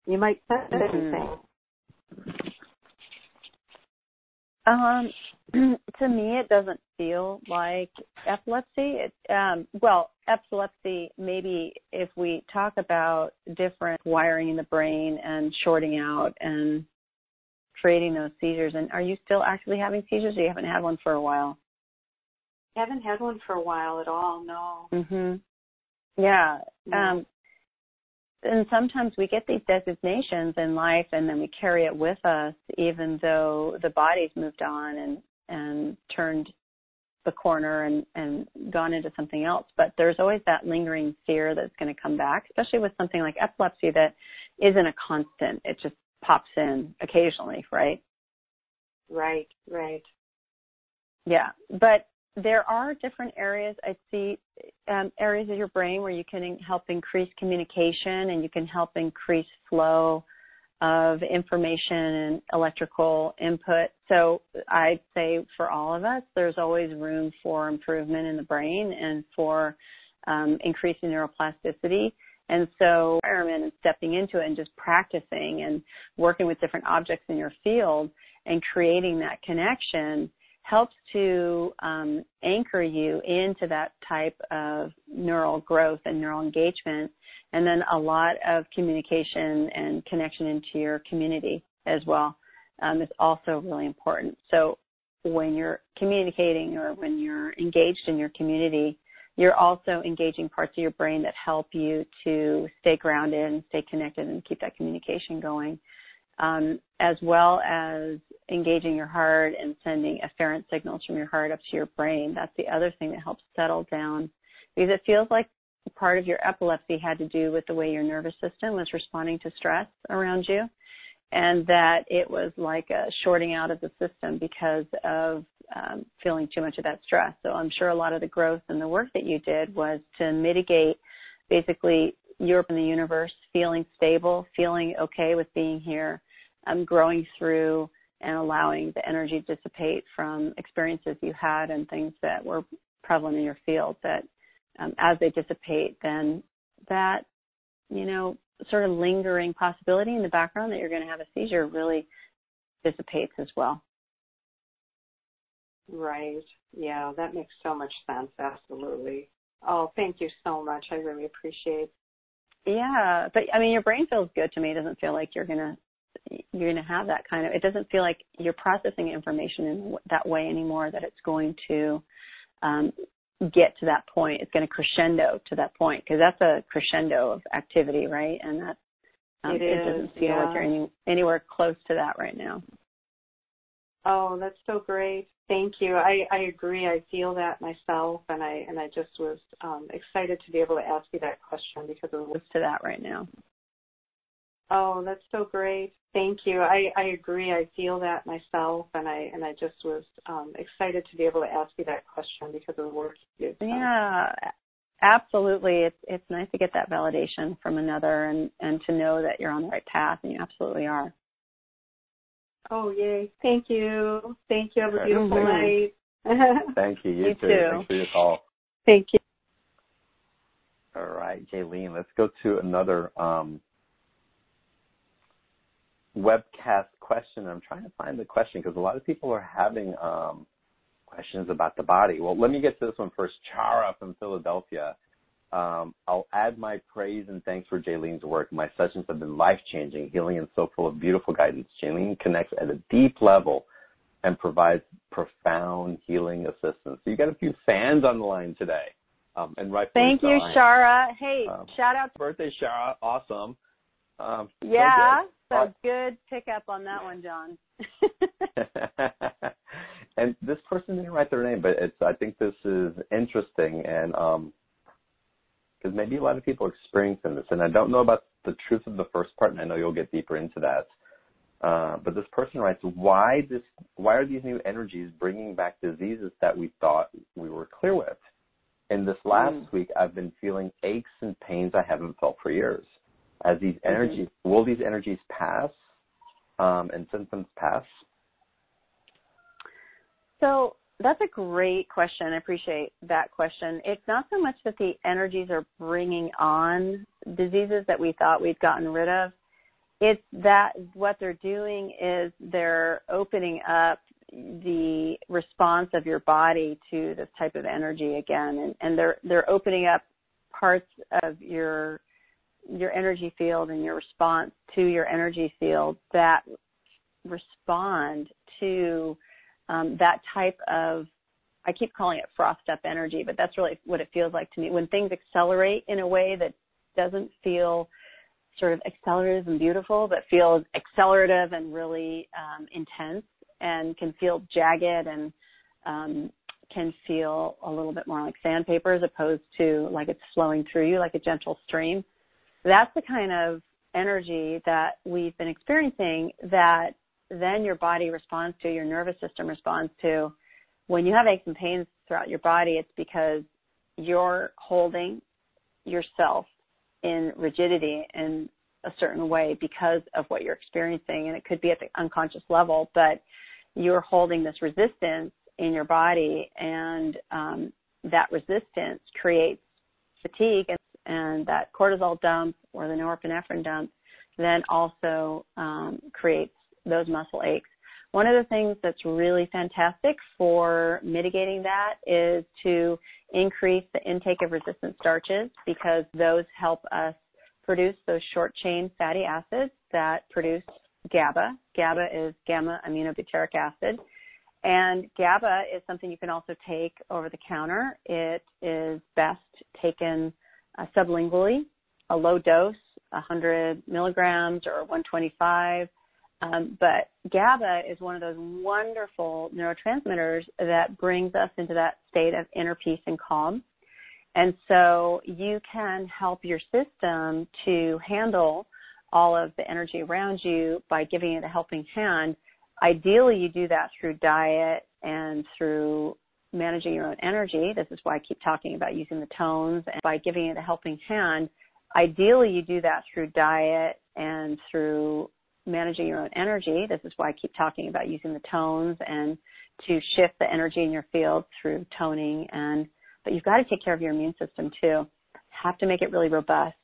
you might say anything. To me, it doesn't feel like epilepsy. Epilepsy, maybe if we talk about different wiring in the brain and shorting out and creating those seizures. And are you still actually having seizures, or you haven't had one for a while? I haven't had one for a while at all, no. Mhm. Yeah. And sometimes we get these designations in life, and then we carry it with us, even though the body's moved on and turned the corner and gone into something else. But there's always that lingering fear that's going to come back, especially with something like epilepsy that isn't a constant. It just pops in occasionally, right? Right. Yeah, but there are different areas. I see areas of your brain where you can help increase communication, and you can help increase flow of information and electrical input. So I'd say for all of us, there's always room for improvement in the brain and for increasing neuroplasticity. And so environment and stepping into it and just practicing and working with different objects in your field and creating that connection helps to anchor you into that type of neural growth and neural engagement, and then a lot of communication and connection into your community as well is also really important. So when you're communicating or when you're engaged in your community, you're also engaging parts of your brain that help you to stay grounded and stay connected and keep that communication going. As well as engaging your heart and sending afferent signals from your heart up to your brain. That's the other thing that helps settle down, because it feels like part of your epilepsy had to do with the way your nervous system was responding to stress around you, and that it was like a shorting out of the system because of feeling too much of that stress. So I'm sure a lot of the growth and the work that you did was to mitigate basically you're in the universe, feeling stable, feeling okay with being here, growing through and allowing the energy to dissipate from experiences you had and things that were prevalent in your field, that as they dissipate, then that, sort of lingering possibility in the background that you're going to have a seizure really dissipates as well. Right. Yeah, that makes so much sense. Absolutely. Oh, thank you so much. I really appreciate. Yeah, but I mean, your brain feels good to me. It doesn't feel like you're gonna have that kind of. It doesn't feel like you're processing information in that way anymore. That it's going to get to that point. It's going to crescendo to that point, because that's a crescendo of activity, right? And that it doesn't feel like you're anywhere close to that right now. Oh, that's so great. Thank you. I agree. I feel that myself, and I just was excited to be able to ask you that question because of to that right now. Oh, that's so great. Thank you. I agree. I feel that myself, and I just was excited to be able to ask you that question because of the work you do. Yeah, absolutely. It's nice to get that validation from another and to know that you're on the right path, and you absolutely are. Oh, yay. Thank you. Thank you. Have a beautiful night. Thank you. You too. Thanks for your call. Thank you. All right, Jeilene, let's go to another webcast question. I'm trying to find the question because a lot of people are having questions about the body. Well, let me get to this one first. Chara from Philadelphia. I'll add my praise and thanks for Jailene's work. My sessions have been life-changing, healing, and so full of beautiful guidance. Jeilene connects at a deep level and provides profound healing assistance. So you got a few fans on the line today. And rightfully Thank you, so. Shara. Hey, shout out. Birthday, Shara. Awesome. Yeah. So good pickup on that one, John. And this person didn't write their name, but I think this is interesting, and because maybe a lot of people are experiencing this, and I don't know about the truth of the first part, and I know you'll get deeper into that. But this person writes, why are these new energies bringing back diseases that we thought we were clear with? In this last week, I've been feeling aches and pains I haven't felt for years. As these energies, will these energies pass and symptoms pass? So that's a great question. I appreciate that question. It's not so much that the energies are bringing on diseases that we thought we'd gotten rid of. It's that what they're doing is they're opening up the response of your body to this type of energy again, and they're opening up parts of your energy field and your response to your energy field that respond to that type of, I keep calling it frothed up energy, but that's really what it feels like to me. When things accelerate in a way that doesn't feel sort of accelerative and beautiful, but feels accelerative and really intense, and can feel jagged and can feel a little bit more like sandpaper as opposed to like it's flowing through you like a gentle stream. That's the kind of energy that we've been experiencing that then your body responds to, your nervous system responds to. When you have aches and pains throughout your body, it's because you're holding yourself in rigidity in a certain way because of what you're experiencing. And it could be at the unconscious level, but you're holding this resistance in your body, and that resistance creates fatigue, and that cortisol dump or the norepinephrine dump then also creates those muscle aches. One of the things that's really fantastic for mitigating that is to increase the intake of resistant starches, because those help us produce those short-chain fatty acids that produce GABA. GABA is gamma-aminobutyric acid. And GABA is something you can also take over the counter. It is best taken sublingually, a low dose, 100 milligrams or 125. But GABA is one of those wonderful neurotransmitters that brings us into that state of inner peace and calm. And so you can help your system to handle all of the energy around you by giving it a helping hand. Ideally, you do that through diet and through managing your own energy. This is why I keep talking about using the tones and by giving it a helping hand. Ideally, you do that through diet and through managing your own energy. This is why I keep talking about using the tones and to shift the energy in your field through toning. But you've got to take care of your immune system too. Have to make it really robust.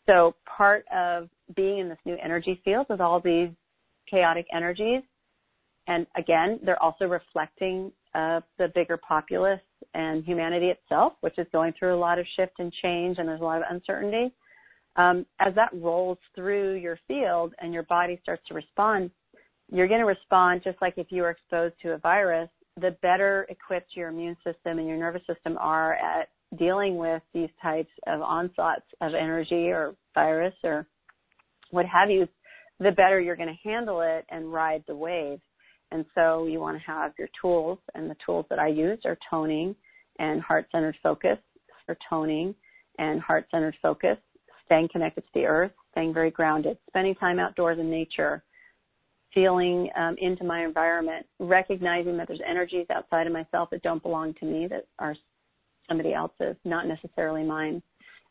So part of being in this new energy field with all these chaotic energies, and again, they're also reflecting the bigger populace and humanity itself, which is going through a lot of shift and change, and there's a lot of uncertainty. As that rolls through your field and your body starts to respond, you're going to respond just like if you were exposed to a virus. The better equipped your immune system and your nervous system are at dealing with these types of onslaughts of energy or virus or what have you, the better you're going to handle it and ride the wave. And so you want to have your tools, and the tools that I use are toning and heart-centered focus for toning and heart-centered focus, staying connected to the earth, staying very grounded, spending time outdoors in nature, feeling into my environment, recognizing that there's energies outside of myself that don't belong to me, that are somebody else's, not necessarily mine,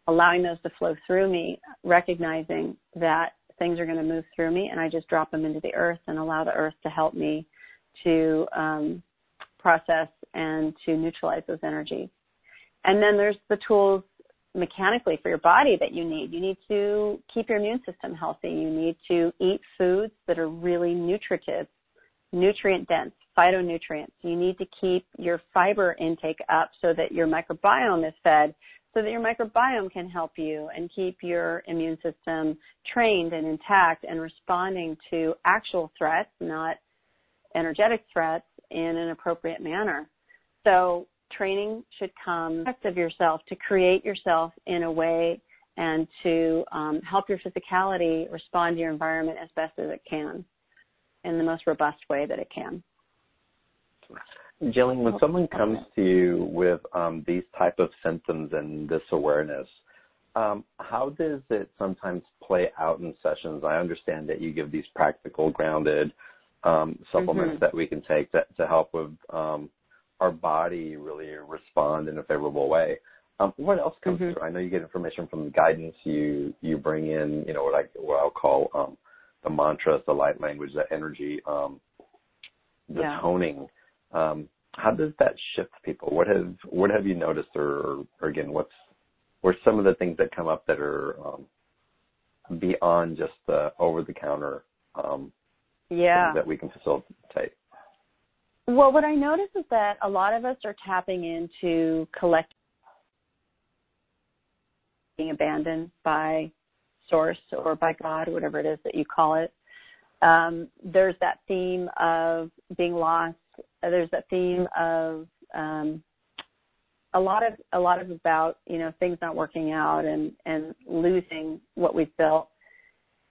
allowing those to flow through me, recognizing that things are going to move through me, and I just drop them into the earth and allow the earth to help me to process and to neutralize those energies. And then there's the tools mechanically for your body that you need. You need to keep your immune system healthy. You need to eat foods that are really nutritive, nutrient-dense, phytonutrients. You need to keep your fiber intake up so that your microbiome is fed, so that your microbiome can help you and keep your immune system trained and intact and responding to actual threats, not energetic threats, in an appropriate manner. So training should come of yourself to create yourself in a way and to help your physicality respond to your environment as best as it can in the most robust way that it can. Jeilene, when someone comes to you with these type of symptoms and this awareness, how does it sometimes play out in sessions? I understand that you give these practical, grounded supplements that we can take to help with our body really respond in a favorable way. What else comes through? I know you get information from the guidance. You bring in, what I'll call the mantras, the light language, the energy, the toning. How does that shift people? What have you noticed, or again, what are some of the things that come up that are beyond just the over-the-counter things that we can facilitate? Well, what I notice is that a lot of us are tapping into collective being abandoned by Source or by God, whatever it is that you call it. There's that theme of being lost. There's that theme of a lot of about things not working out and losing what we've built,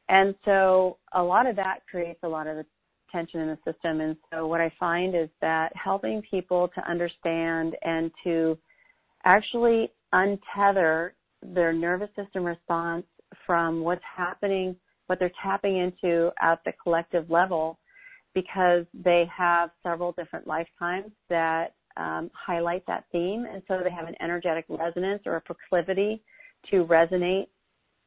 and so a lot of that creates a lot of the tension in the system. And so what I find is that helping people to understand and to actually untether their nervous system response from what's happening, what they're tapping into at the collective level, because they have several different lifetimes that highlight that theme. And so they have an energetic resonance or a proclivity to resonate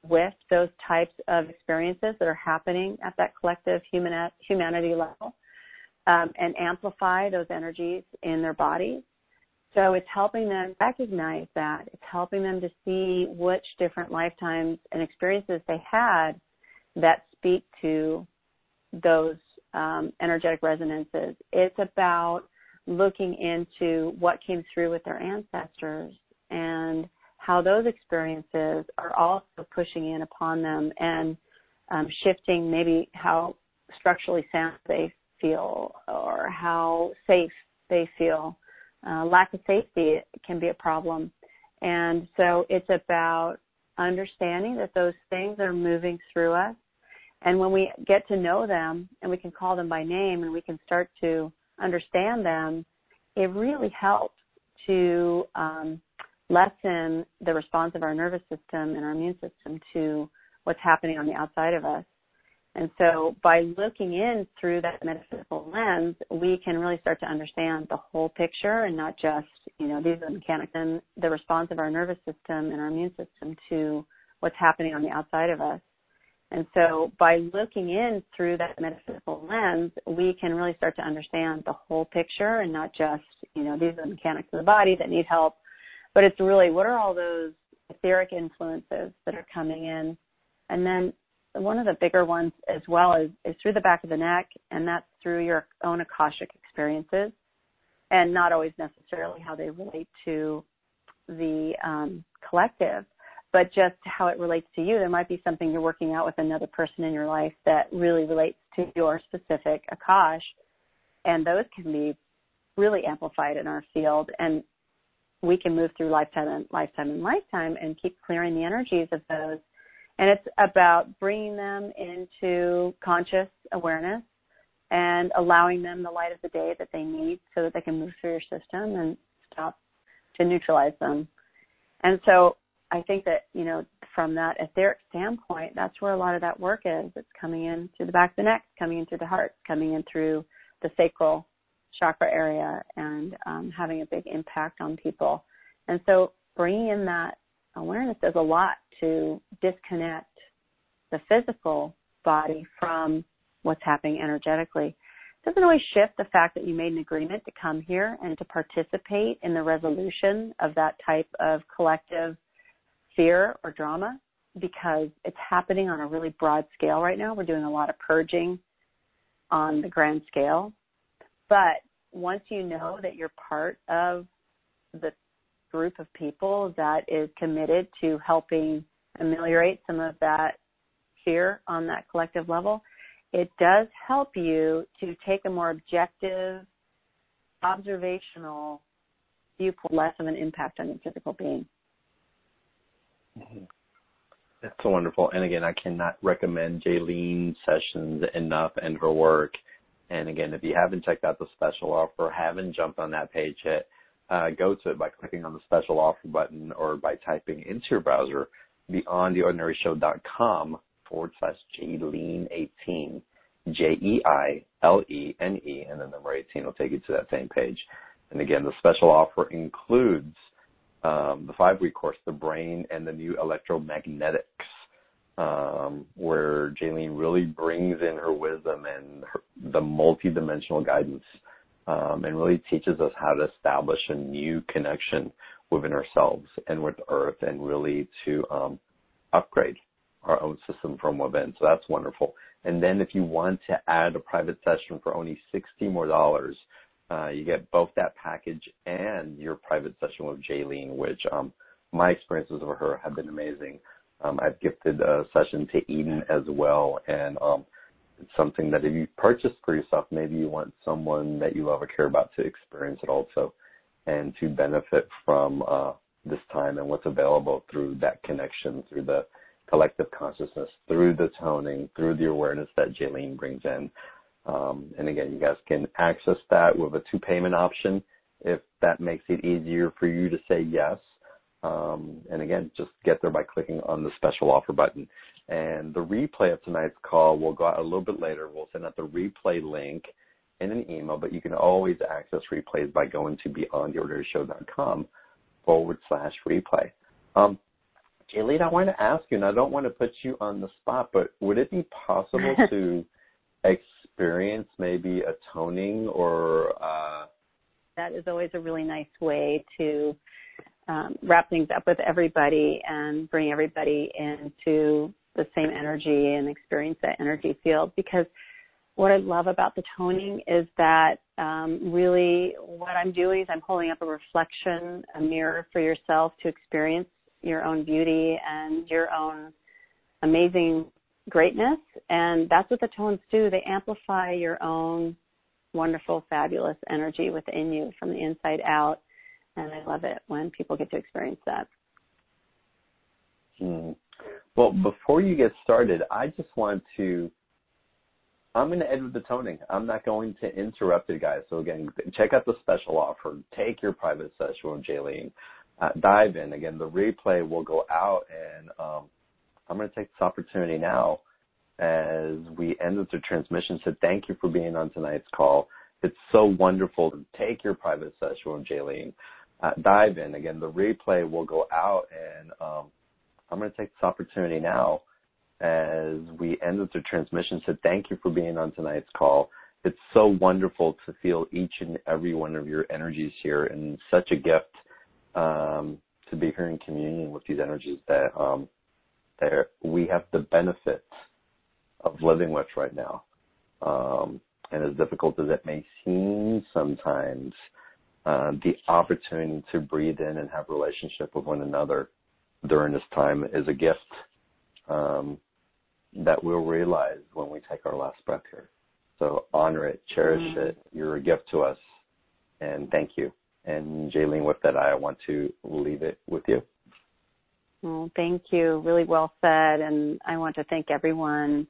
with those types of experiences that are happening at that collective humanity level, and amplify those energies in their bodies. So it's helping them recognize that. It's helping them to see which different lifetimes and experiences they had that speak to those energetic resonances. It's about looking into what came through with their ancestors and how those experiences are also pushing in upon them and shifting maybe how structurally sound they feel or how safe they feel. Lack of safety can be a problem. And so it's about understanding that those things are moving through us. And when we get to know them and we can call them by name and we can start to understand them, it really helps to lessen the response of our nervous system and our immune system to what's happening on the outside of us. And so by looking in through that metaphysical lens, we can really start to understand the whole picture and not just, these are the mechanics and the response of our nervous system and our immune system to what's happening on the outside of us. And so by looking in through that metaphysical lens, we can really start to understand the whole picture and not just, these are the mechanics of the body that need help, but it's really what are all those etheric influences that are coming in. And then one of the bigger ones as well is through the back of the neck, and that's through your own Akashic experiences, and not always necessarily how they relate to the collective, but just how it relates to you. There might be something you're working out with another person in your life that really relates to your specific Akash, and those can be really amplified in our field, and we can move through lifetime and keep clearing the energies of those. And it's about bringing them into conscious awareness and allowing them the light of the day that they need so that they can move through your system and stop to neutralize them. And so I think that, from that etheric standpoint, that's where a lot of that work is. It's coming in through the back of the neck, coming in through the heart, coming in through the sacral chakra area, and having a big impact on people. And so bringing in that awareness does a lot to disconnect the physical body from what's happening energetically. It doesn't always shift the fact that you made an agreement to come here and to participate in the resolution of that type of collective fear or drama, because it's happening on a really broad scale right now. We're doing a lot of purging on the grand scale. But once you know that you're part of the group of people that is committed to helping ameliorate some of that fear on that collective level, it does help you to take a more objective, observational viewpoint, less of an impact on your physical being. Mm-hmm. It's so wonderful. And again, I cannot recommend Jailene's sessions enough and her work. And again, if you haven't checked out the special offer, haven't jumped on that page yet, go to it by clicking on the special offer button or by typing into your browser beyondtheordinaryshow.com/Jailene18, Jeilene, and then number 18 will take you to that same page. And again, the special offer includes the 5-week course, The Brain and the New Electromagnetics, where Jeilene really brings in her wisdom and the multidimensional guidance and really teaches us how to establish a new connection within ourselves and with Earth, and really to upgrade our own system from within. So that's wonderful. And then if you want to add a private session for only $60 more, you get both that package and your private session with Jeilene, which my experiences with her have been amazing. I've gifted a session to Eden as well, and it's something that if you purchase for yourself, maybe you want someone that you love or care about to experience it also and to benefit from this time and what's available through that connection, through the collective consciousness, through the toning, through the awareness that Jeilene brings in. And again, you guys can access that with a 2-payment option if that makes it easier for you to say yes. And again, just get there by clicking on the special offer button. And the replay of tonight's call will go out a little bit later. We'll send out the replay link in an email, but you can always access replays by going to beyondtheordinaryshow.com/replay. Jailene, I want to ask you, and I don't want to put you on the spot, but would it be possible to experience maybe a toning or that is always a really nice way to wrap things up with everybody and bring everybody into the same energy and experience that energy field. Because what I love about the toning is that really what I'm doing is I'm holding up a reflection, a mirror for yourself to experience your own beauty and your own amazing greatness. And that's what the tones do. They amplify your own wonderful, fabulous energy within you from the inside out. And I love it when people get to experience that. Well, before you get started, I just want to, I'm going to end with the toning. I'm not going to interrupt you guys. So again, check out the special offer. Take your private session with Jailene. Dive in. Again, the replay will go out, and I'm going to take this opportunity now as we end with the transmission. So thank you for being on tonight's call. It's so wonderful to take your private session with Jailene. Dive in. Again, the replay will go out, and I'm going to take this opportunity now as we end with the transmission. So thank you for being on tonight's call. It's so wonderful to feel each and every one of your energies here, and such a gift to be here in communion with these energies that we have the benefit of living with right now. And as difficult as it may seem sometimes, the opportunity to breathe in and have a relationship with one another during this time is a gift that we'll realize when we take our last breath here. So honor it, cherish it. You're a gift to us, and thank you. And Jailene, with that, I want to leave it with you. Well, thank you. Really well said. And I want to thank everyone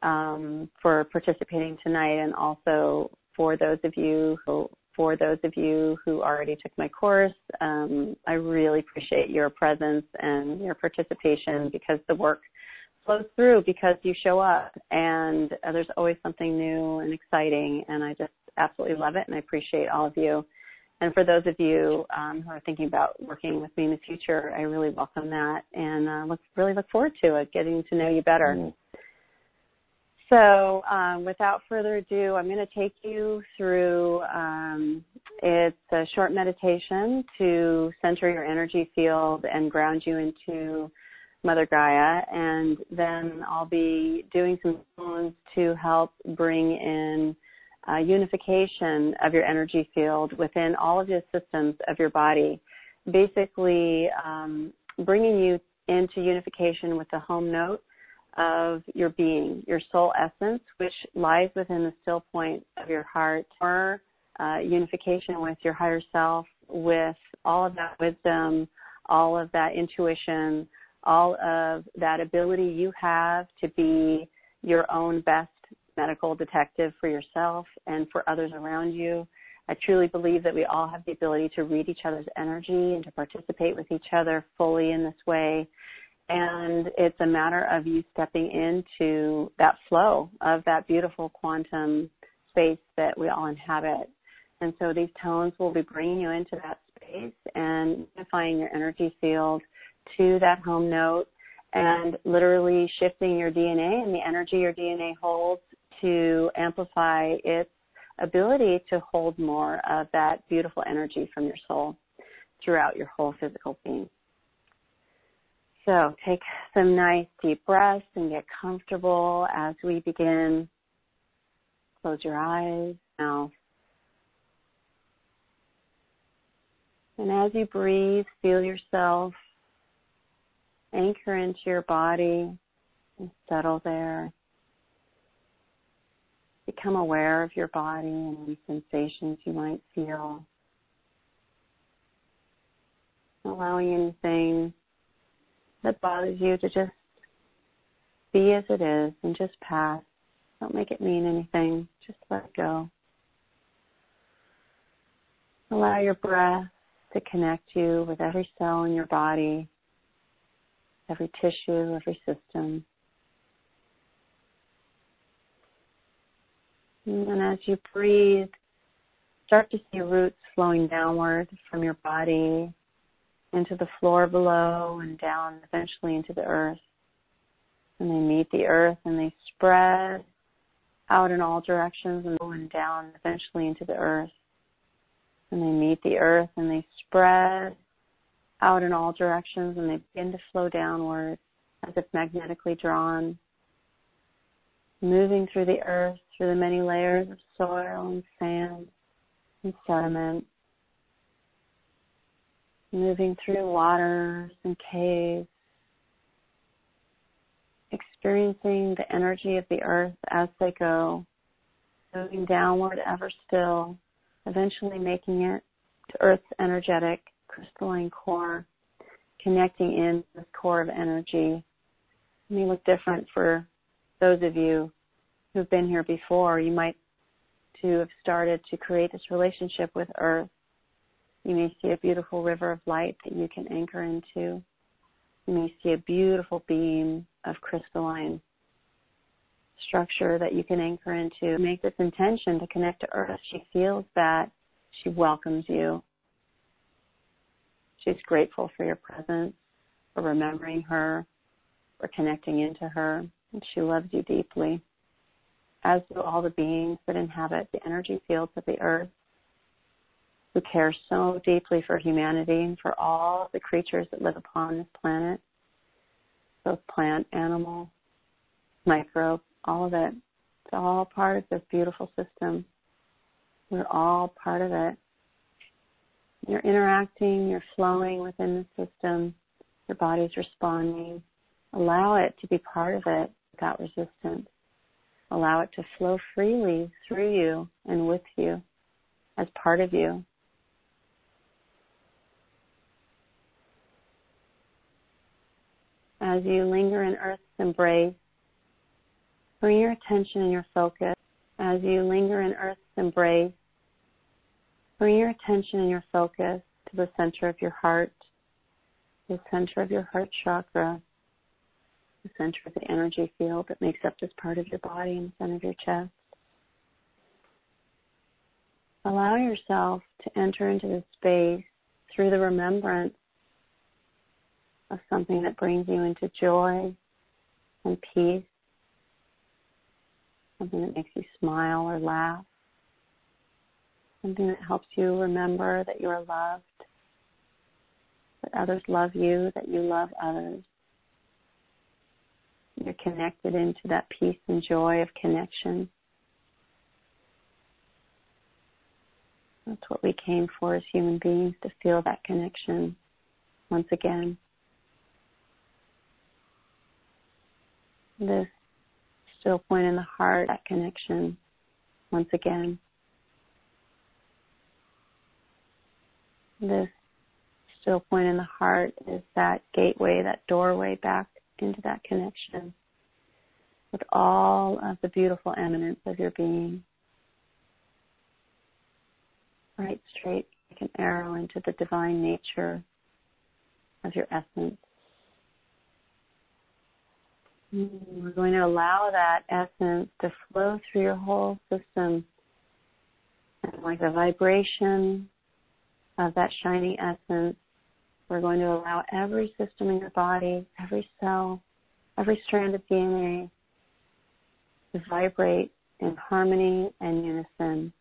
for participating tonight, and also for those of you who already took my course. I really appreciate your presence and your participation, because the work flows through because you show up, and there's always something new and exciting, and I just absolutely love it, and I appreciate all of you. And for those of you who are thinking about working with me in the future, I really welcome that, and really look forward to it, getting to know you better. So without further ado, I'm going to take you through, it's a short meditation to center your energy field and ground you into Mother Gaia, and then I'll be doing some tones to help bring in unification of your energy field within all of the systems of your body, basically bringing you into unification with the home note of your being, your soul essence, which lies within the still point of your heart, or unification with your higher self, with all of that wisdom, all of that intuition, all of that ability you have to be your own best medical detective for yourself and for others around you. I truly believe that we all have the ability to read each other's energy and to participate with each other fully in this way. And it's a matter of you stepping into that flow of that beautiful quantum space that we all inhabit. And so these tones will be bringing you into that space and unifying your energy field to that home note and literally shifting your DNA and the energy your DNA holds to amplify its ability to hold more of that beautiful energy from your soul throughout your whole physical being. So take some nice deep breaths and get comfortable as we begin. Close your eyes, mouth. And as you breathe, feel yourself anchor into your body and settle there. Become aware of your body and any sensations you might feel. Allowing anything that bothers you to just be as it is and just pass. Don't make it mean anything. Just let it go. Allow your breath to connect you with every cell in your body, every tissue, every system. And as you breathe, start to see roots flowing downward from your body into the floor below and down eventually into the earth. And they meet the earth and they spread out in all directions and go and down eventually into the earth. And they meet the earth and they spread out in all directions and they begin to flow downward as if magnetically drawn, moving through the earth, through the many layers of soil and sand and sediment, moving through waters and caves, experiencing the energy of the earth as they go, moving downward ever still, eventually making it to Earth's energetic crystalline core, connecting in this core of energy. It may look different for those of you who've been here before. You might to have started to create this relationship with Earth. You may see a beautiful river of light that you can anchor into. You may see a beautiful beam of crystalline structure that you can anchor into. Make this intention to connect to Earth. She feels that. She welcomes you. She's grateful for your presence, for remembering her, for connecting into her. And she loves you deeply, as do all the beings that inhabit the energy fields of the Earth, who care so deeply for humanity and for all the creatures that live upon this planet, both plant, animal, microbe, all of it. It's all part of this beautiful system. We're all part of it. You're interacting, you're flowing within the system, your body's responding. Allow it to be part of it without resistance. Allow it to flow freely through you and with you as part of you. As you linger in Earth's embrace, bring your attention and your focus. As you linger in Earth's embrace, bring your attention and your focus to the center of your heart, the center of your heart chakra, the center of the energy field that makes up this part of your body and the center of your chest. Allow yourself to enter into this space through the remembrance of something that brings you into joy and peace, something that makes you smile or laugh, something that helps you remember that you are loved, that others love you, that you love others. You're connected into that peace and joy of connection. That's what we came for as human beings, to feel that connection once again. This still point in the heart, that connection once again. This still point in the heart is that gateway, that doorway back into that connection with all of the beautiful eminence of your being. Right straight like an arrow into the divine nature of your essence. We're going to allow that essence to flow through your whole system. And like the vibration of that shining essence, we're going to allow every system in your body, every cell, every strand of DNA to vibrate in harmony and unison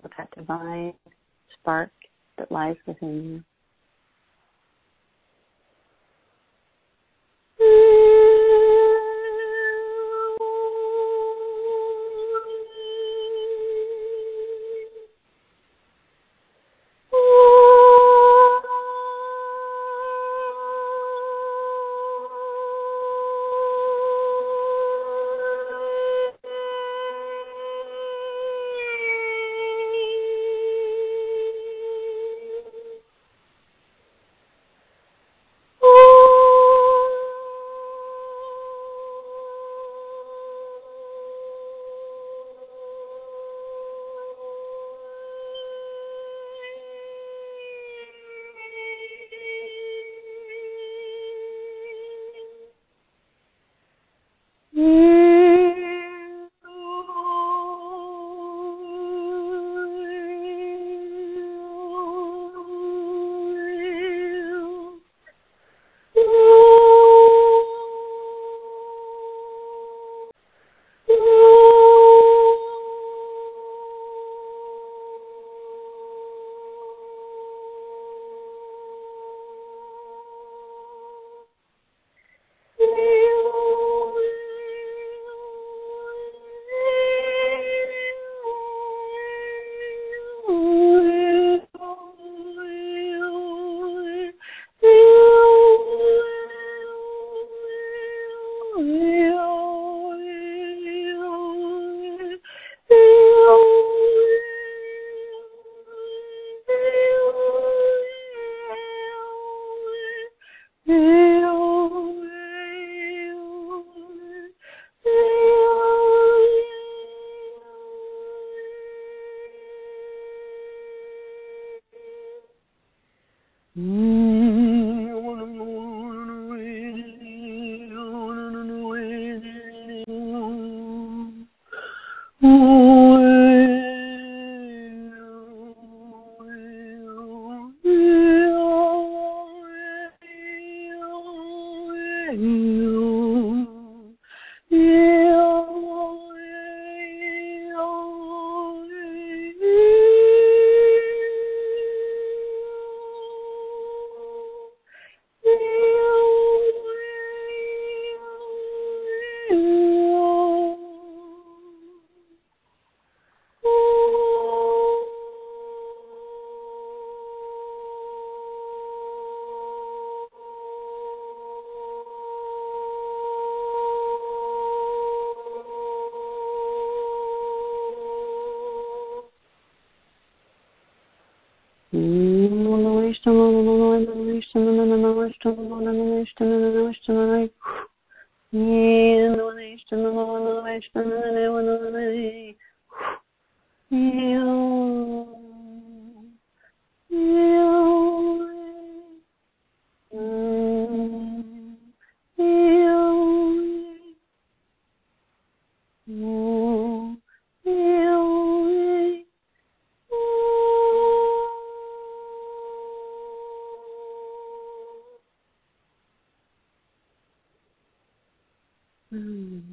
with that divine spark that lies within you.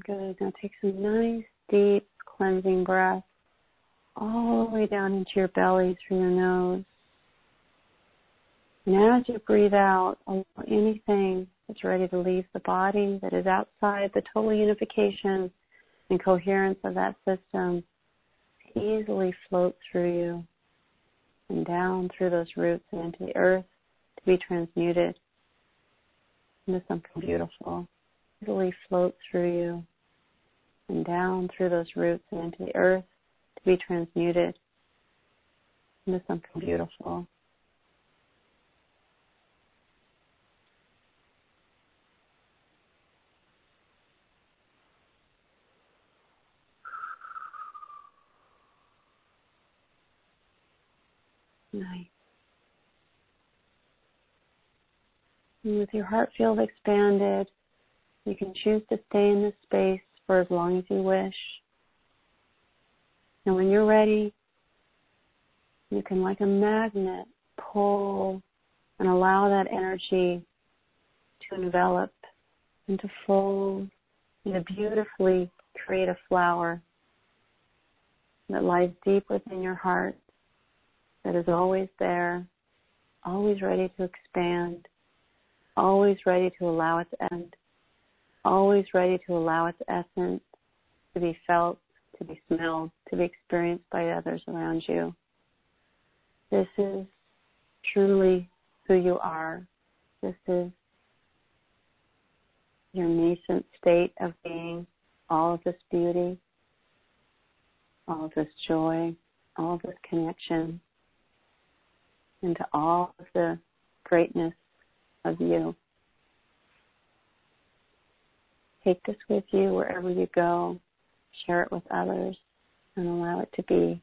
Good. Now take some nice, deep, cleansing breaths all the way down into your belly through your nose. And as you breathe out, allow anything that's ready to leave the body that is outside the total unification and coherence of that system to easily float through you and down through those roots and into the earth to be transmuted into something beautiful. Easily float through you and down through those roots and into the earth to be transmuted into something beautiful. Nice. And with your heart field expanded, you can choose to stay in this space for as long as you wish. And when you're ready, you can, like a magnet, pull and allow that energy to envelop and to fold and to beautifully create a flower that lies deep within your heart, that is always there, always ready to expand, always ready to allow its end, always ready to allow its essence to be felt, to be smelled, to be experienced by others around you. This is truly who you are. This is your nascent state of being, all of this beauty, all of this joy, all of this connection, into all of the greatness of you. Take this with you wherever you go. Share it with others and allow it to be